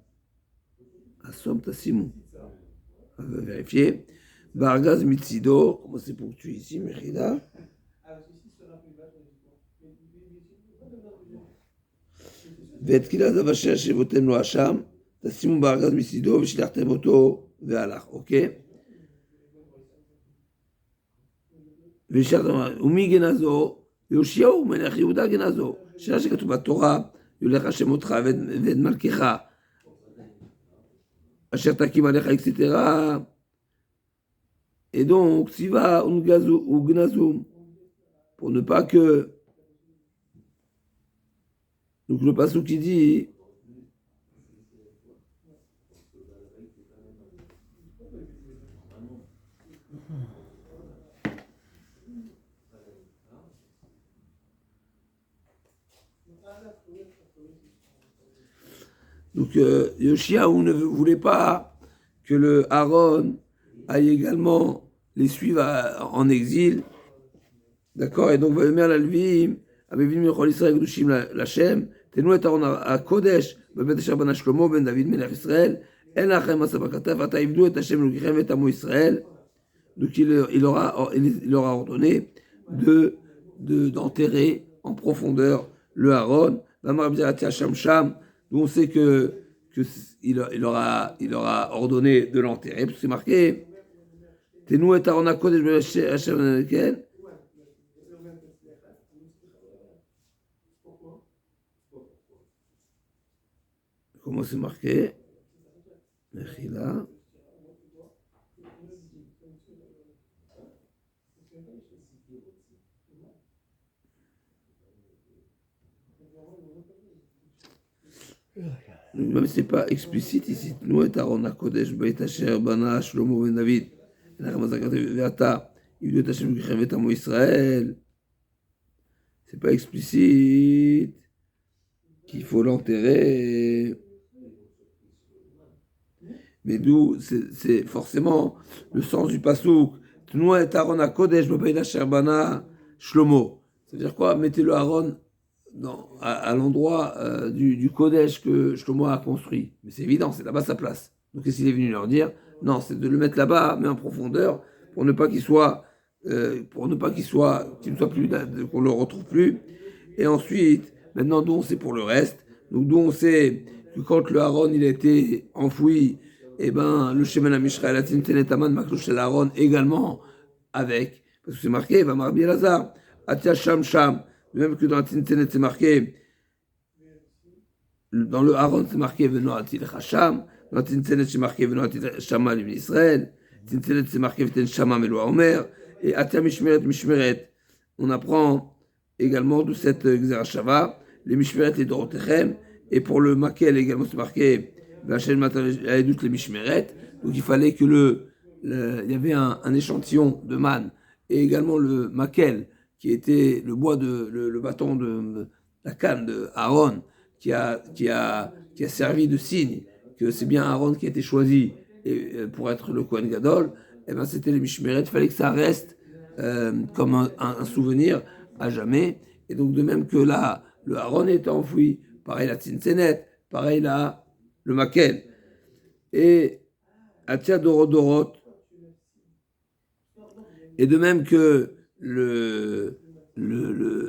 Speaker 1: Assom Tassimu. On va vérifier. Bargaz Mitsido. Comment c'est ponctué ici, Mechida? והתקיל אז אבשר שבותם לו אשם, תשימו בארגז מצידו ושלחתם אותו והלך, אוקיי? ושלחתם, ומי גנזו? יאשיהו מלך יהודה גנזו. שאלה שכתוב בתורה, יולך השם אותך ואת מלכך, אשר תקים עליך אקסיטרה, et donc, Siva ou Gnazum, pour ne pas que. Donc le passage qui dit donc Yoshiaou ne voulait pas que le Aaron aille également les suivre en exil, d'accord, et donc va la Lvim, avait vu Michol Israël Gdushim Lachem. תנו את ארון הקודש בבית אשר בנה שלמה בן דוד מלך ישראל, אין לכם עשה בכתב, ותעבדו את השם אלוקיכם ואת עמו ישראל. Donc il aura ordonné d'enterrer en profondeur le Aaron. D'où on sait que il aura ordonné de l'enterrer, parce que c'est marqué תנו את ארון הקודש בבית אשר בנה כן. Comment c'est marqué? Mechila. Même si ce n'est pas explicite ici. Nous et Aaron HaKodesh, Beit Asher, Bana, Shlomo ben David, Ve'ata, Yudot Hashem Gichem et Amo Israël. C'est pas explicite qu'il faut l'enterrer. Mais d'où c'est forcément le sens du pasouk. Nous et Aaron HaKodesh, Beit Asher, Bana, Shlomo. C'est-à-dire quoi? Mettez le Aaron à l'endroit du Kodesh que Shlomo a construit. Mais c'est évident, c'est là-bas sa place. Donc qu'est-ce qu'il est venu leur dire? Non, c'est de le mettre là-bas, mais en profondeur, pour ne pas qu'il soit, qu'il ne soit plus, qu'on le retrouve plus. Et ensuite, maintenant, d'où on sait pour le reste? Donc d'où on sait que quand le Aaron il a été enfoui, eh ben le Shemen HaMishra, la Tintenet Aman, Maklouch el Aaron également avec, parce que c'est marqué, va Marbi Elazar, Atia Sham Sham. Même que dans la Tintenet, c'est marqué, dans le Aaron, c'est marqué Veno Atil Hacham, dans la Tintenet, c'est marqué Veno Atil Shama l'Ibn Israël, Tintenet, c'est marqué Veten Shama Meloa Omer, et Atia Mishmeret Mishmeret. On apprend également de cette Xerashava, les Mishmeret, les Dorotechem, et pour le Makel également, c'est marqué Vachel Mataledut les Mishmeret. Donc il fallait que il y avait un échantillon de manne, et également le Makel, qui était le bois le bâton de la canne de Aaron, qui a servi de signe que c'est bien Aaron qui a été choisi pour être le Kohen Gadol. Et ben c'était les Mishmeret. Il fallait que ça reste comme un souvenir à jamais. Et donc de même que là, le Aaron était enfoui, pareil la Tzinsenet, pareil là, le Makel. Et Atia Dorot. Et de même que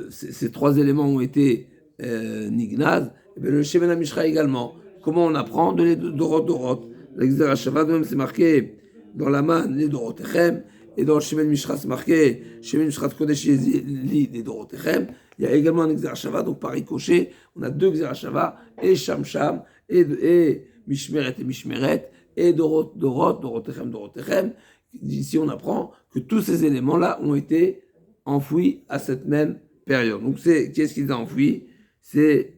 Speaker 1: ces trois éléments ont été nignaz, et bien le Shemen HaMishra également. Comment on apprend? De les Dorot. L'Exerashava, de même, c'est marqué dans la main, les Dorotechem, et dans le Shemen Mishra, c'est marqué Shemen Mishra Kodesh Yezili, les Dorotechem. Il y a également un Exerashava, donc par ricochet, on a deux Exerashava, et Sham Sham, et Mishmeret et Mishmeret, et Dorotechem. Ici, on apprend que tous ces éléments-là ont été enfouis à cette même période. Donc, qu'est-ce qu'ils ont enfoui? C'est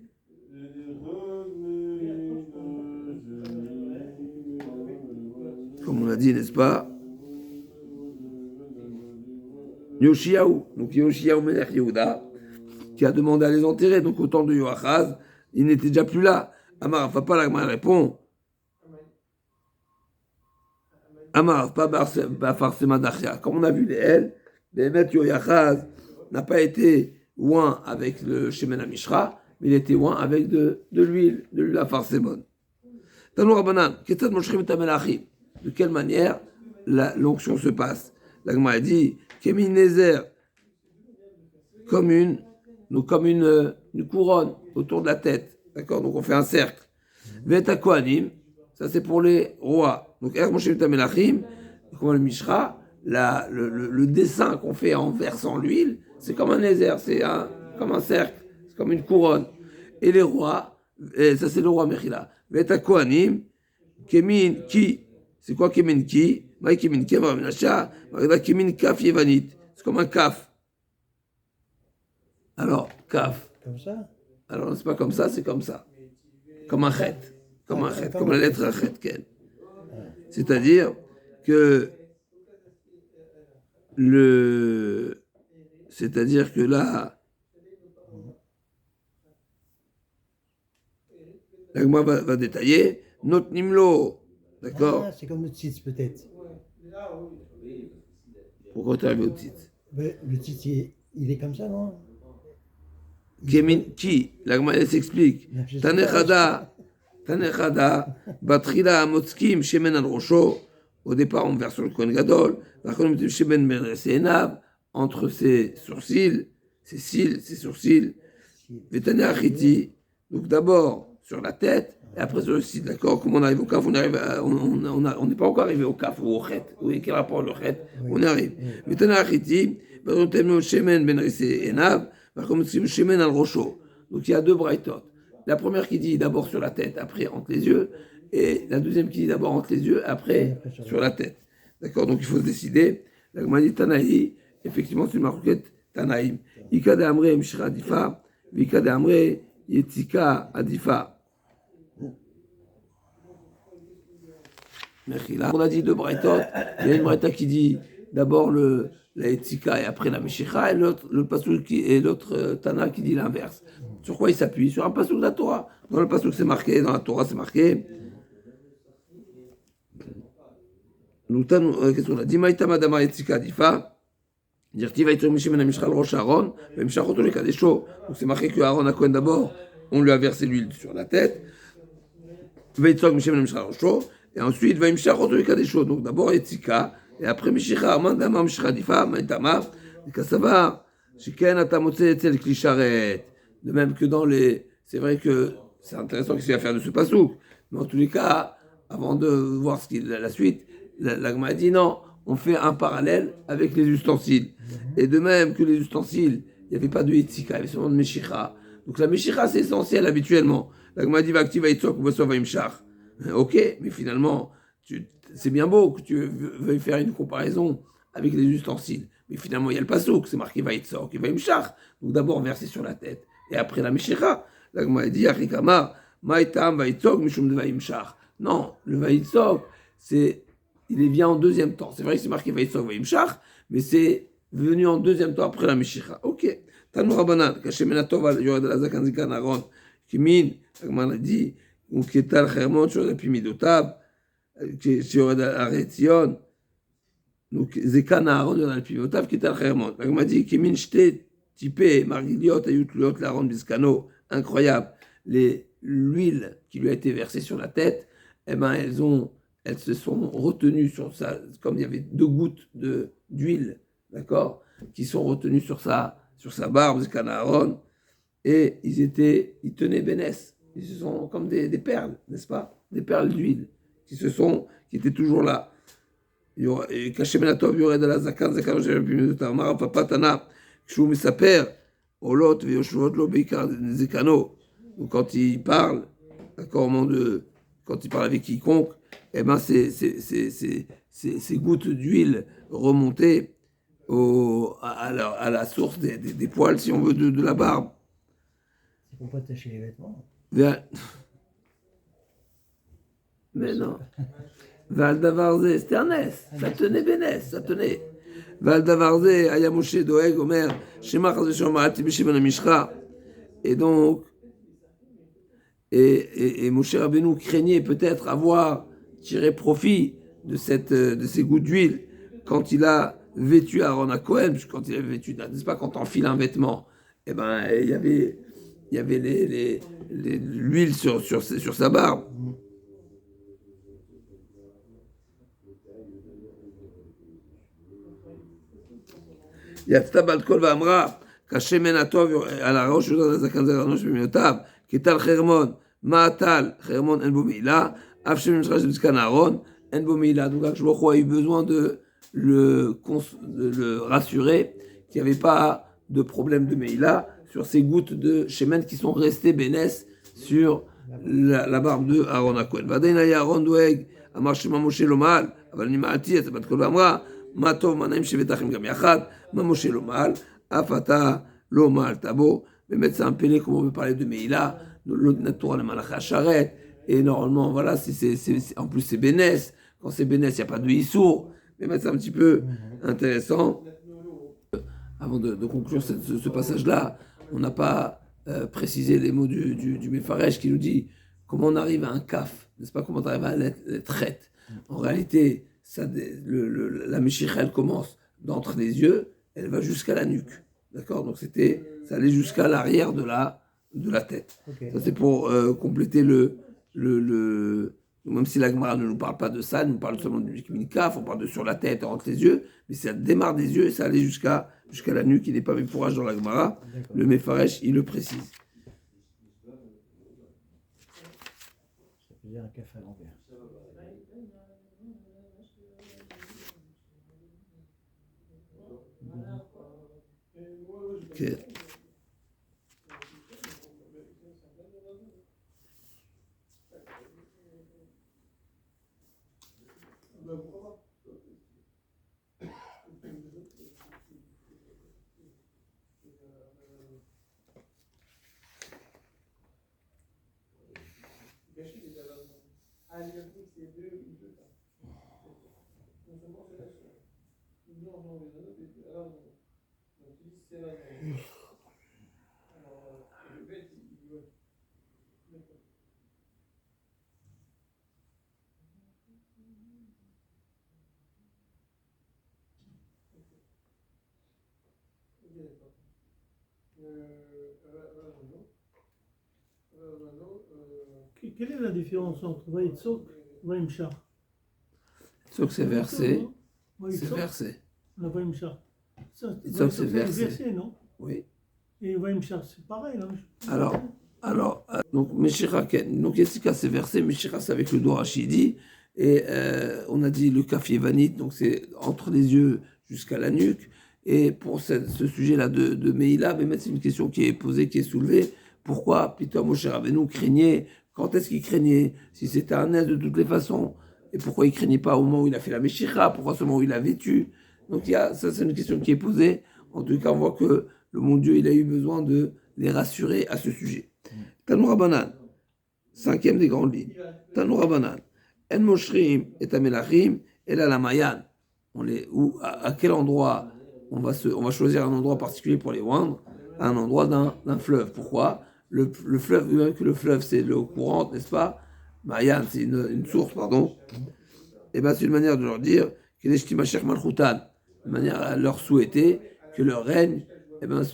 Speaker 1: comme on a dit, n'est-ce pas? Yoshiaou. Donc, Yoshiaou Melech Yehuda, qui a demandé à les enterrer. Donc, au temps de Yoachaz, il n'était déjà plus là. Amar Papa Lagma répond. Amar, pas forcément d'Achia. Comme on a vu les L, les Met Yoachaz n'a pas été loin avec le Shemen HaMishra, mais il était loin avec de l'huile, de la farsémone. Tanou Rabbanan, Ketzad Moshrim et Melachim. De quelle manière l'onction se passe? L'Agma a dit, Kemin Nezer, comme une couronne autour de la tête. D'accord? Donc on fait un cercle. Veta Kohanim, ça c'est pour les rois. Donc, comme le Mishra, le dessin qu'on fait en versant l'huile, c'est comme un nézer, comme un cercle, c'est comme une couronne. Et les rois, ça c'est le roi Mechila. Veta Kohanim, Kemin Ki, c'est quoi Kemin Ki? Kemin Ki, Kemin Kaf Yevanit, c'est comme un kaf. Alors, kaf.
Speaker 2: Comme ça?
Speaker 1: Alors, c'est pas comme ça, c'est comme ça. Comme un chet. Comme la lettre chet, Ken. C'est-à-dire que là, l'Agma va détailler, notre nimlo, d'accord?
Speaker 2: C'est comme le tzitz peut-être.
Speaker 1: Pourquoi tu es arrivé au titre?
Speaker 2: Le tzitz, il est comme ça, non?
Speaker 1: Qui? L'Agma s'explique. Tanechada, Batrila Motskim, Shemen al Rosho. Au départ, on verse sur le Kohen Gadol. Shemen ben Senav, entre ses sourcils, ses sourcils. Vetane Achiti. Donc d'abord sur la tête, et après sur le cil. D'accord? Comment on arrive au kaf? On n'est pas encore arrivé au kaf ou au chet. Oui, quel rapport le chet? On y arrive. Vetane Achiti, Shemen ben Senav, Shemen al Rosho. Donc il y a deux braïtot. La première qui dit d'abord sur la tête, après entre les yeux, et la deuxième qui dit d'abord entre les yeux, après sur la tête. D'accord? Donc il faut se décider. La Gemara dit Tanaï, effectivement c'est une marquette Tanaïm. Ika de Amre Mishra Difa, Vika de Amre Yetzika Adifa. On a dit deux braïtot. Il y a une braïta qui dit d'abord la Yetzika et après la Meshicha, et l'autre Tana qui dit l'inverse. Sur quoi il s'appuie? Sur un passouk de la Torah. Dans le passouk c'est marqué, dans la Torah c'est marqué. Qu'est-ce qu'on a dit? Maïtama Damar Yetzika Adifa. Donc c'est marqué que Aaron a Cohen d'abord, on lui a versé l'huile sur la tête. Et ensuite, donc d'abord Yetzika, et après Mishicha, Mandama Mishicha Difa, Maïtama, Kassava, Shiken Atamotse Etzel Klisharet. De même que dans les. C'est vrai que c'est intéressant qu'il y a à faire de ce pasouk, mais en tous les cas, avant de voir la suite, l'Agma a dit non, on fait un parallèle avec les ustensiles. Et de même que les ustensiles, il n'y avait pas de Yetzika, il y avait seulement de Meshicha. Donc la Meshicha, c'est essentiel habituellement. L'Agma dit Vaktiva Yitzok ou Basov Vaimshach. Ok, mais finalement, c'est bien beau que tu veuilles faire une comparaison avec les ustensiles. Mais finalement, il y a le pasouk, c'est marqué Vaïtzok et Vaimshach. Donc d'abord verser sur la tête. Et après la Meshicha, l'Agma dit Achikama, Maïtam Vaïtzok Mishum de Vaimshach. Non, le Vaïtzok, il vient en deuxième temps. C'est vrai que c'est marqué Vaïtzok Vaimshach, mais c'est venu en deuxième temps après la Meshicha. Ok. Tanou Rabbanan, Kashemenatov, Yored Alazakan Zikan Aaron, Kimin, l'Agma a dit, ou Ketal Hermon, Shored Pimidotab, Shored Aretzion, donc Zekan Aaron, Yored Pimidotab, Ketal Hermon. L'Agma dit, Kimin Shte, Tipé, Margiliot, Ayutliot, Laron Biskano, incroyable. L'huile qui lui a été versée sur la tête, eh ben, elles se sont retenues sur ça, comme il y avait 2 gouttes d'huile, d'accord, qui sont retenues sur sa barbe, Zekan Aaron, et ils tenaient bénès. Ils sont comme des perles, n'est-ce pas? Des perles d'huile qui étaient toujours là. Kashemenatov yored ala zakan zakan Amar Papa Tana כשהוא מספר עולות ויושבות לו בעיקר זקנו. Donc quand il parle, d'accord, quand il parle avec quiconque, eh ben ces gouttes d'huile remontées à la source des poils, si on veut, de la barbe.
Speaker 2: C'est pour pas tacher les vêtements.
Speaker 1: Mais non. Valdavarze, c'était un S. Ça tenait bénès, ça tenait. Valdavarze, Ayamoshe, Doeg, Omer, Shema, Chazeshomati, Bishiman, Mishra. Et donc, et Moshe Rabbeinu craignait peut-être avoir tiré profit de ces gouttes d'huile quand il a vêtu Aaron à Cohen, puisque quand il avait vêtu, n'est-ce pas, quand on enfile un vêtement, eh ben, il y avait l'huile sur sa barbe. יצתה בת קול ואמרה, כשמן הטוב על הראש של הזקן זה רענוש במיעוטיו, כטל חרמון, מה הטל? חרמון אין בו מעילה, אף שמן משחק של זקן אהרון, אין בו מעילה. Donc Akash a eu besoin de le rassurer qu'il n'y avait pas de problème de Meïla sur ces gouttes de Shemen qui sont restées bénès sur la barbe de Aaron à Cohen. ועדיין היה אהרון דואג, אמר שמא משה לא מעל, אבל אני מעלתי, יצאה בת קול ואמרה, מה טוב, מה נעים שבטחים גם יחד, מה משה לא מעל, אף אתה לא מעלת בו. באמת c'est un pélé comme on veut parler de Meïla, notre Torah le malach Hacharet, et normalement voilà, en plus c'est bénès, quand c'est bénès il n'y a pas de issour, mais c'est un petit peu intéressant. Avant de conclure ce passage-là, on n'a pas précisé les mots du Mefaresh qui nous dit comment on arrive à un kaf, n'est-ce pas, comment on arrive à la traite. En réalité, la Meshicha, elle commence d'entre les yeux, elle va jusqu'à la nuque. D'accord? Donc ça allait jusqu'à l'arrière de la tête. Okay. Ça c'est pour compléter même si la Gemara ne nous parle pas de ça, elle nous parle seulement du Kaf, on parle de sur la tête, entre les yeux, mais ça démarre des yeux et ça allait jusqu'à la nuque, il n'est pas avec fourrage dans la Gemara. Le Mefaresh, il le précise.
Speaker 2: Ça veut dire un café à l'envers.
Speaker 1: Okay.
Speaker 3: Quelle est la différence entre Vaïtsok et Vaïmchar?
Speaker 1: Sauf que c'est versé. C'est
Speaker 3: Vaïtsok,
Speaker 1: versé.
Speaker 3: la Vaïmchar.
Speaker 1: Vaïtsok, c'est versé.
Speaker 3: Non?
Speaker 1: Oui.
Speaker 3: Et Vaïmchar, c'est pareil, là.
Speaker 1: Donc, Meshira, donc Yessika, c'est versé, Meshira, c'est avec le doigt rachidi. Et on a dit le kaf yevanit, donc c'est entre les yeux jusqu'à la nuque. Et pour ce sujet-là de Meïla, c'est une question qui est posée, qui est soulevée. Pourquoi Plutôt Moshe Rabbeinu craignait? Quand est-ce qu'il craignait? Si c'était un aise de toutes les façons. Et pourquoi il ne craignait pas au moment où il a fait la Meshira? Pourquoi seulement où il a vêtu? Donc ça, c'est une question qui est posée. En tout cas, on voit que le mon Dieu, il a eu besoin de les rassurer à ce sujet. Tanoura Banan, cinquième des grandes lignes. Tanoura Banan, En Moshrim et Amelachim, et la Mayan. À quel endroit on va choisir un endroit particulier pour les oindre? Un endroit d'un fleuve. Pourquoi? Le fleuve, même que le fleuve, c'est l'eau courante, n'est-ce pas? Mayan, c'est une source, pardon. Et bien, c'est une manière de leur dire que les Shtimashech Malchutan, une manière à leur souhaiter que leur règne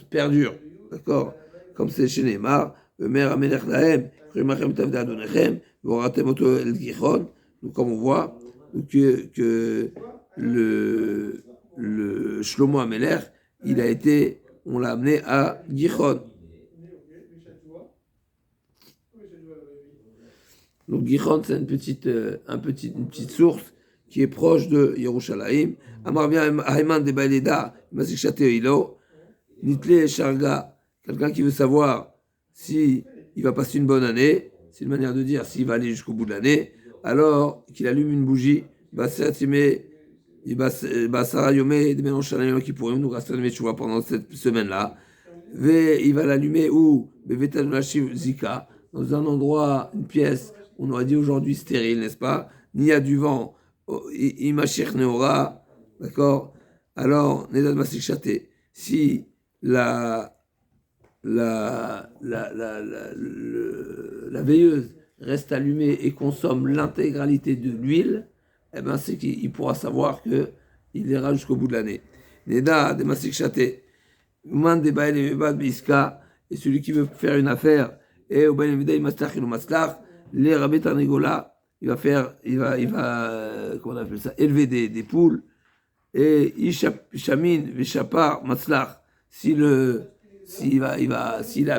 Speaker 1: perdure. D'accord? Comme c'est chez Neymar, Mère Amelech Lahem, Krumachem Tavda Adonechem, Voratem Oto El Gichon. Donc, comme on voit, que le Shlomo Amelech, on l'a amené à Gichon. Donc Gichon, c'est une petite source qui est proche de Yerushalayim. Amar bien Ayman de Baileda, Masik Chateilo, Nitle Sharga, quelqu'un qui veut savoir si il va passer une bonne année, c'est une manière de dire s'il va aller jusqu'au bout de l'année, alors qu'il allume une bougie, Sarah Yomé de Mélange Shalayim qui pourrait nous rester de pendant cette semaine-là. Il va l'allumer où Zika, dans un endroit, une pièce, on aurait dit aujourd'hui stérile, n'est-ce pas? Ni il y a du vent, Imashir Neora, d'accord? Alors, Nedad Masik Chaté, si la veilleuse reste allumée et consomme l'intégralité de l'huile, c'est qu'il pourra savoir qu'il ira jusqu'au bout de l'année. Neda de Masik Chaté, Man de Bael et Mebad Biska, et celui qui veut faire une affaire, et au Ben Evidei Maslach et Maslach, les Rabbi Tarnegola, il va, comment on appelle ça, élever des poules, et Ishamin Veshapar Maslach, s'il s'est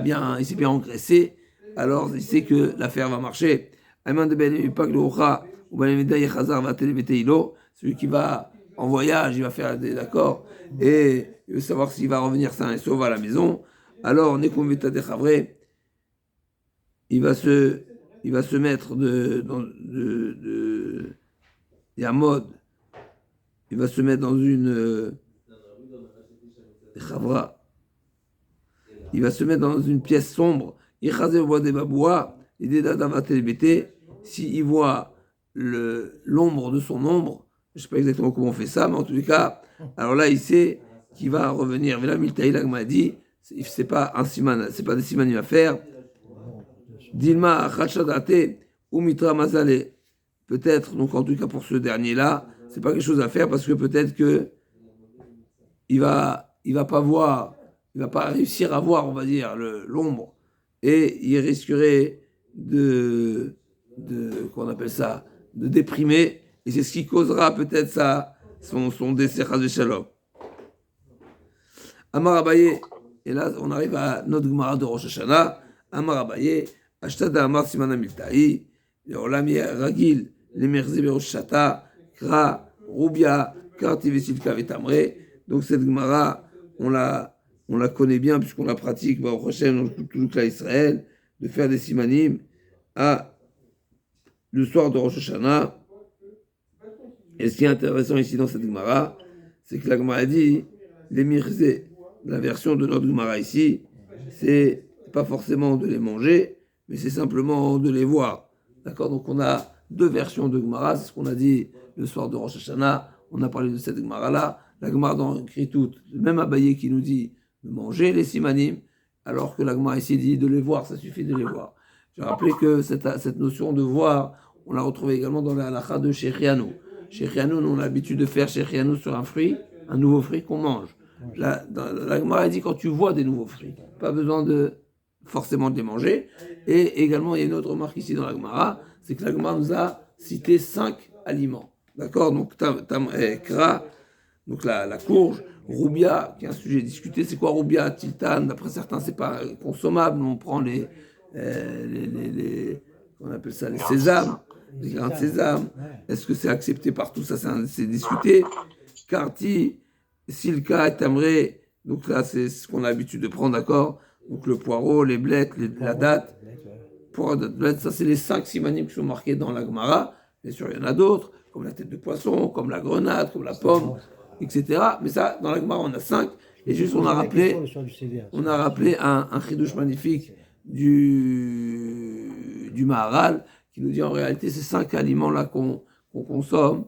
Speaker 1: bien engraissé, alors il sait que l'affaire va marcher. Ayman de Ben Upak de Ocha, ou Ben Evidei Chazar va Telebeteilo, celui qui va en voyage, il va faire des accords, et il veut savoir s'il va revenir sain et sauf à la maison. Alors, Nekum Veta de Chavre, il va se mettre Yamod, il va se mettre dans une Chavra, il va se mettre dans une pièce sombre. Il voit des babouas, il est d'Avatel s'il voit l'ombre de son ombre, je ne sais pas exactement comment on fait ça, mais en tout cas, alors là, il sait qu'il va revenir. Mais là, Miltaï m'a dit, c'est pas un siman, c'est pas des simanim à faire. Dilma Khachadate ou Mitra Mazale. Peut-être, donc en tout cas pour ce dernier-là, c'est pas quelque chose à faire parce que peut-être que il va pas voir, il va pas réussir à voir, on va dire, l'ombre, et il risquerait qu'on appelle ça, de déprimer, et c'est ce qui causera peut-être son décès de Shalom. Amar Abaye, et là on arrive à notre Gemara de Rosh Hashanah. Amar Abaye, Ashtada Amar Simana Miltaï, Olami Ragil, Lemerzi Berosh Shata, Kra, Rubia, Karti Vesilka Vetamre. Donc cette Gemara, on la connaît bien puisqu'on la pratique au prochain dans tout le Israël, de faire des simanim le soir de Rosh Hashanah. Et ce qui est intéressant ici dans cette Gemara, c'est que la Gemara dit les mirzé, la version de notre Gemara ici, c'est pas forcément de les manger, mais c'est simplement de les voir. D'accord? Donc on a deux versions de Gemara, c'est ce qu'on a dit le soir de Rosh Hashanah, on a parlé de cette Gemara-là, la Gemara dans Kritout, le même Abaye qui nous dit de manger les simanim, alors que la Gemara ici dit de les voir, ça suffit de les voir. J'ai rappelé que cette notion de voir, on l'a retrouvée également dans la halakha de Shechianu. Shechianu, nous on a l'habitude de faire Shechianu sur un fruit, un nouveau fruit qu'on mange. La Gemara dit quand tu vois des nouveaux fruits, pas besoin de forcément de les manger. Et également, il y a une autre remarque ici dans la Gemara, c'est que la Gemara nous a cité 5 aliments. D'accord? Donc, Kra, donc la courge, Roubia, qui est un sujet discuté. C'est quoi Roubia, Tiltan? D'après certains, c'est pas consommable. On prend on appelle ça les sésames, les grains de sésame. Est-ce que c'est accepté partout? Ça, c'est discuté. Karti, Silka, Tamré. Donc là, c'est ce qu'on a l'habitude de prendre, d'accord? Donc le poireau, les blettes, la date. Ça, c'est les 5 simanim qui sont marqués dans la Gemara. Bien sûr, il y en a d'autres, comme la tête de poisson, comme la grenade, comme la pomme, etc. Mais ça, dans la Gemara, on a 5. Et juste, on a rappelé un chidouche magnifique du Maharal, qui nous dit en réalité, ces 5 aliments-là qu'on consomme,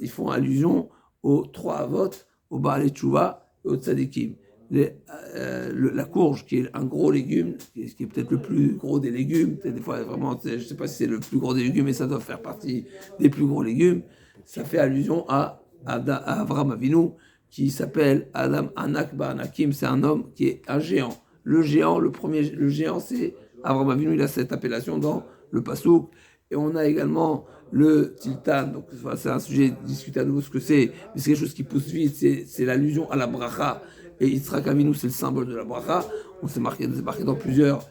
Speaker 1: ils font allusion aux 3 avot, au Baal Tchouva et au Tzadikim. La courge, qui est un gros légume, qui est peut-être le plus gros des légumes, des fois vraiment, je ne sais pas si c'est le plus gros des légumes, mais ça doit faire partie des plus gros légumes, ça fait allusion à Avraham Avinu, qui s'appelle Adam Anak Ba'anakim, c'est un homme qui est un géant. Le géant, c'est Avraham Avinu, il a cette appellation dans le Passouk. Et on a également le Tiltan, donc c'est un sujet discuté à nouveau ce que c'est, mais c'est quelque chose qui pousse vite, c'est l'allusion à la bracha. Et Yitzhak Avinu, c'est le symbole de la bracha. On s'est marqué dans plusieurs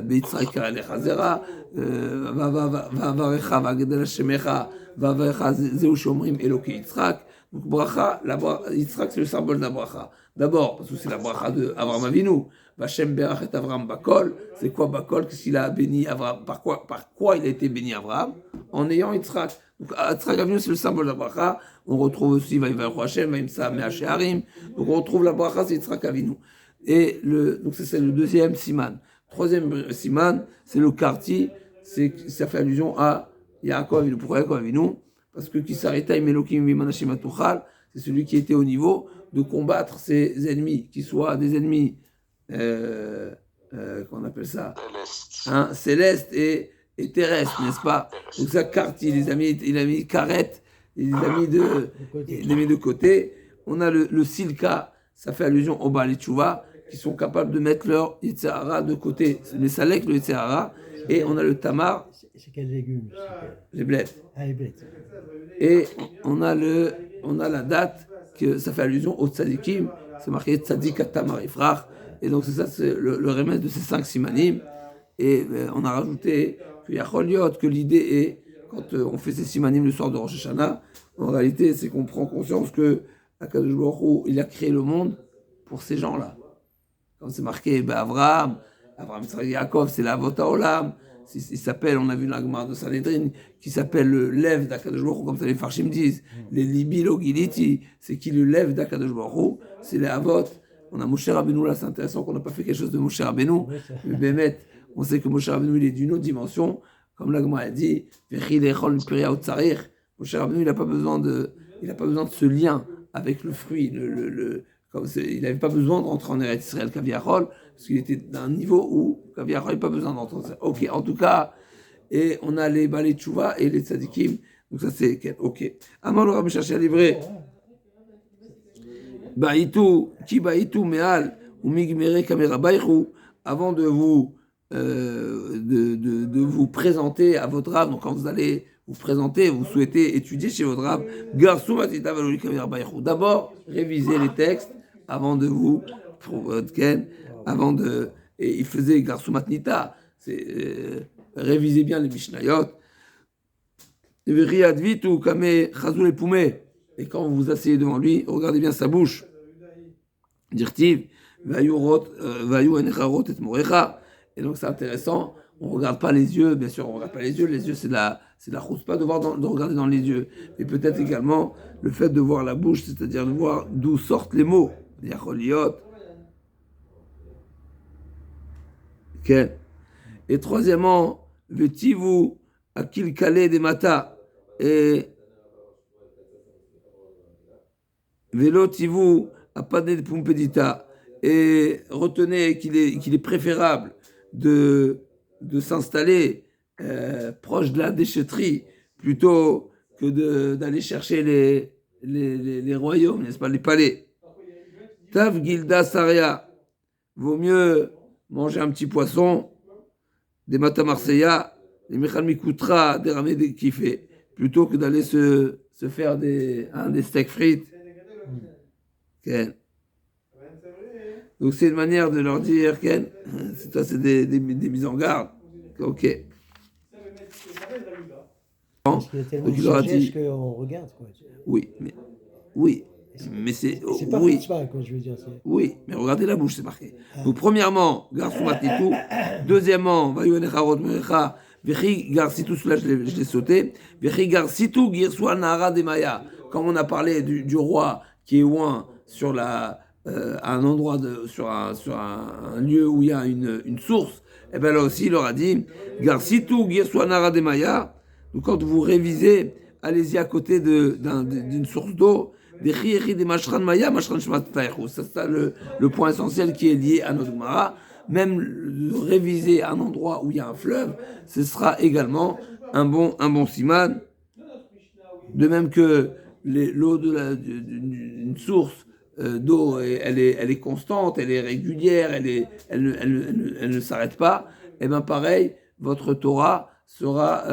Speaker 1: Yitzhak Karel Chazera, Vavarecha Vagedel Shemecha, Vavarecha Zeu Shomrim Eloke Yitzhak. Donc bracha, Yitzhak, c'est le symbole de la bracha. D'abord, parce que c'est la bracha de Avraham Avinu. Vachem Berach et Avraham Bakol. C'est quoi Bakol? Qu'est-ce qu'il a béni Avraham? Par quoi il a été béni Avraham? En ayant Yitzhak. Donc Yitzhak Avinu, c'est le symbole de la bracha. On retrouve aussi Vaïvaï Hashem, Vaïmsa Me'asheharim. Donc on retrouve la bracha, c'est Yitzhak Avinu. Et donc c'est le deuxième siman. Troisième siman, c'est le karti. Ça fait allusion à Yaakov Avinu. Pourquoi Yaakov Avinu? Parce que qui s'arrêta Imelokim Vimanashim Atuchal, c'est celui qui était au niveau de combattre ses ennemis, qu'ils soient des ennemis, qu'on appelle ça, célestes et terrestres, n'est-ce pas? Donc ça, karti, il a mis karet, il a mis de côté. On a le silka, ça fait allusion au Baal Tchouva, qui sont capables de mettre leur Yitzhara de côté, les salek, le Yitzhara, et on a le tamar.
Speaker 2: C'est quel légume?
Speaker 1: Les blettes.
Speaker 2: Ah, les blettes.
Speaker 1: Et on a la date, que ça fait allusion au tzadikim, c'est marqué tzadik tamar ifrach, et donc c'est ça, c'est le remède de ces 5 simanim. Et on a rajouté qu'il y a Choliot, que l'idée est, quand on fait ces simanim le soir de Rosh Hashanah, en réalité, c'est qu'on prend conscience que Akadosh Baruch Hu, il a créé le monde pour ces gens-là. Comme c'est marqué, Avraham, Yaakov, c'est la Vota Olam. Il s'appelle, on a vu la Gemara de Sanhedrin, qui s'appelle le lève d'Akadosh Baruch Hu, comme ça les Farshim disent. Les Libi Logiliti, c'est qui le lève d'Akadosh Baruch Hu, c'est les Avot. On a Moshe Rabbeinu, là c'est intéressant qu'on n'a pas fait quelque chose de Moshe Rabbeinu. Mais Bémet, on sait que Moshe Rabbeinu, il est d'une autre dimension. Comme la Gemara a dit, Moshe Rabbeinu, il n'a pas besoin de ce lien avec le fruit. Il n'avait pas besoin de rentrer en Eretz Israël Kaviachol, parce qu'il était d'un niveau où Kaviachol n'avait pas besoin d'entrer. Ok, en tout cas, et on a les Balei Tchouva et les Tzadikim, donc ça c'est ok. Amar le Rabbi chercher à livrer. Baïtou, ki baïtou me'al, ou migmere kamera baïchou, avant de vous présenter à votre rave, donc quand vous allez vous présenter, vous souhaitez étudier chez votre rave, garsou matita valoli kamera baïchou. D'abord, révisez les textes avant de vous, et il faisait garsou matnita, révisez bien les Mishnayot. Riadvitu kame chazou les poumés. Et quand vous vous asseyez devant lui, regardez bien sa bouche. Dirtiv, vayu enecharot et morecha. Et donc c'est intéressant. On ne regarde pas les yeux, bien sûr, on ne regarde pas les yeux. Les yeux, c'est de la choutzpa de regarder dans les yeux. Mais peut-être également le fait de voir la bouche, c'est-à-dire de voir d'où sortent les mots. Yacholiot. Et troisièmement, vetivu Akil Kale des Mata, et Velo Tivu, Apane de Pumpedita, et retenez qu'il est préférable de s'installer proche de la déchetterie plutôt que d'aller chercher les royaumes, n'est-ce pas, les palais. Tav Gilda Saria, vaut mieux manger un petit poisson, des Mata Marseilla, des Michal Mikoutra, des ramés des kiffés, plutôt que d'aller se faire des steaks frites. Ken. Donc c'est une manière de leur dire, Ken, c'est des mises en garde. Ok.
Speaker 2: Parce qu'il y a tellement
Speaker 1: Donc,
Speaker 2: de
Speaker 1: il aura
Speaker 2: sagesse
Speaker 1: dit-
Speaker 2: qu'on regarde, quoi.
Speaker 1: Oui, mais c'est
Speaker 2: C'est pas
Speaker 1: oui.
Speaker 2: Futzpah, quoi, je veux dire.
Speaker 1: Oui, mais regardez la bouche, c'est marqué. Donc, premièrement, Garçou Matitou. Deuxièmement, Vayonecha Rotmecha, Vechi Garcitou, celui-là, je l'ai sauté. Vechi Garcitou, Girsua Nahara de Maya. Comme on a parlé du roi qui est loin sur à un endroit, sur un lieu où il y a une source, et bien là aussi, il leur a dit Garcitou, Girsua Nahara de Maya. Donc, quand vous révisez, allez-y à côté d'une source d'eau. Des chiéri des mashran maya, mashran shmatayru. C'est ça le point essentiel qui est lié à notre Gemara. Même réviser un endroit où il y a un fleuve, ce sera également un bon siman. De même que l'eau d'une source d'eau, elle est constante, elle est régulière, elle ne s'arrête pas. Et bien pareil, votre Torah sera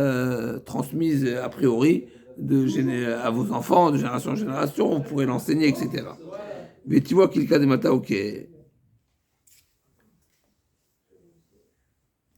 Speaker 1: transmise a priori à vos enfants, de génération en génération, vous pourrez l'enseigner, etc. Mais tu vois qu'il y a des matins, ok.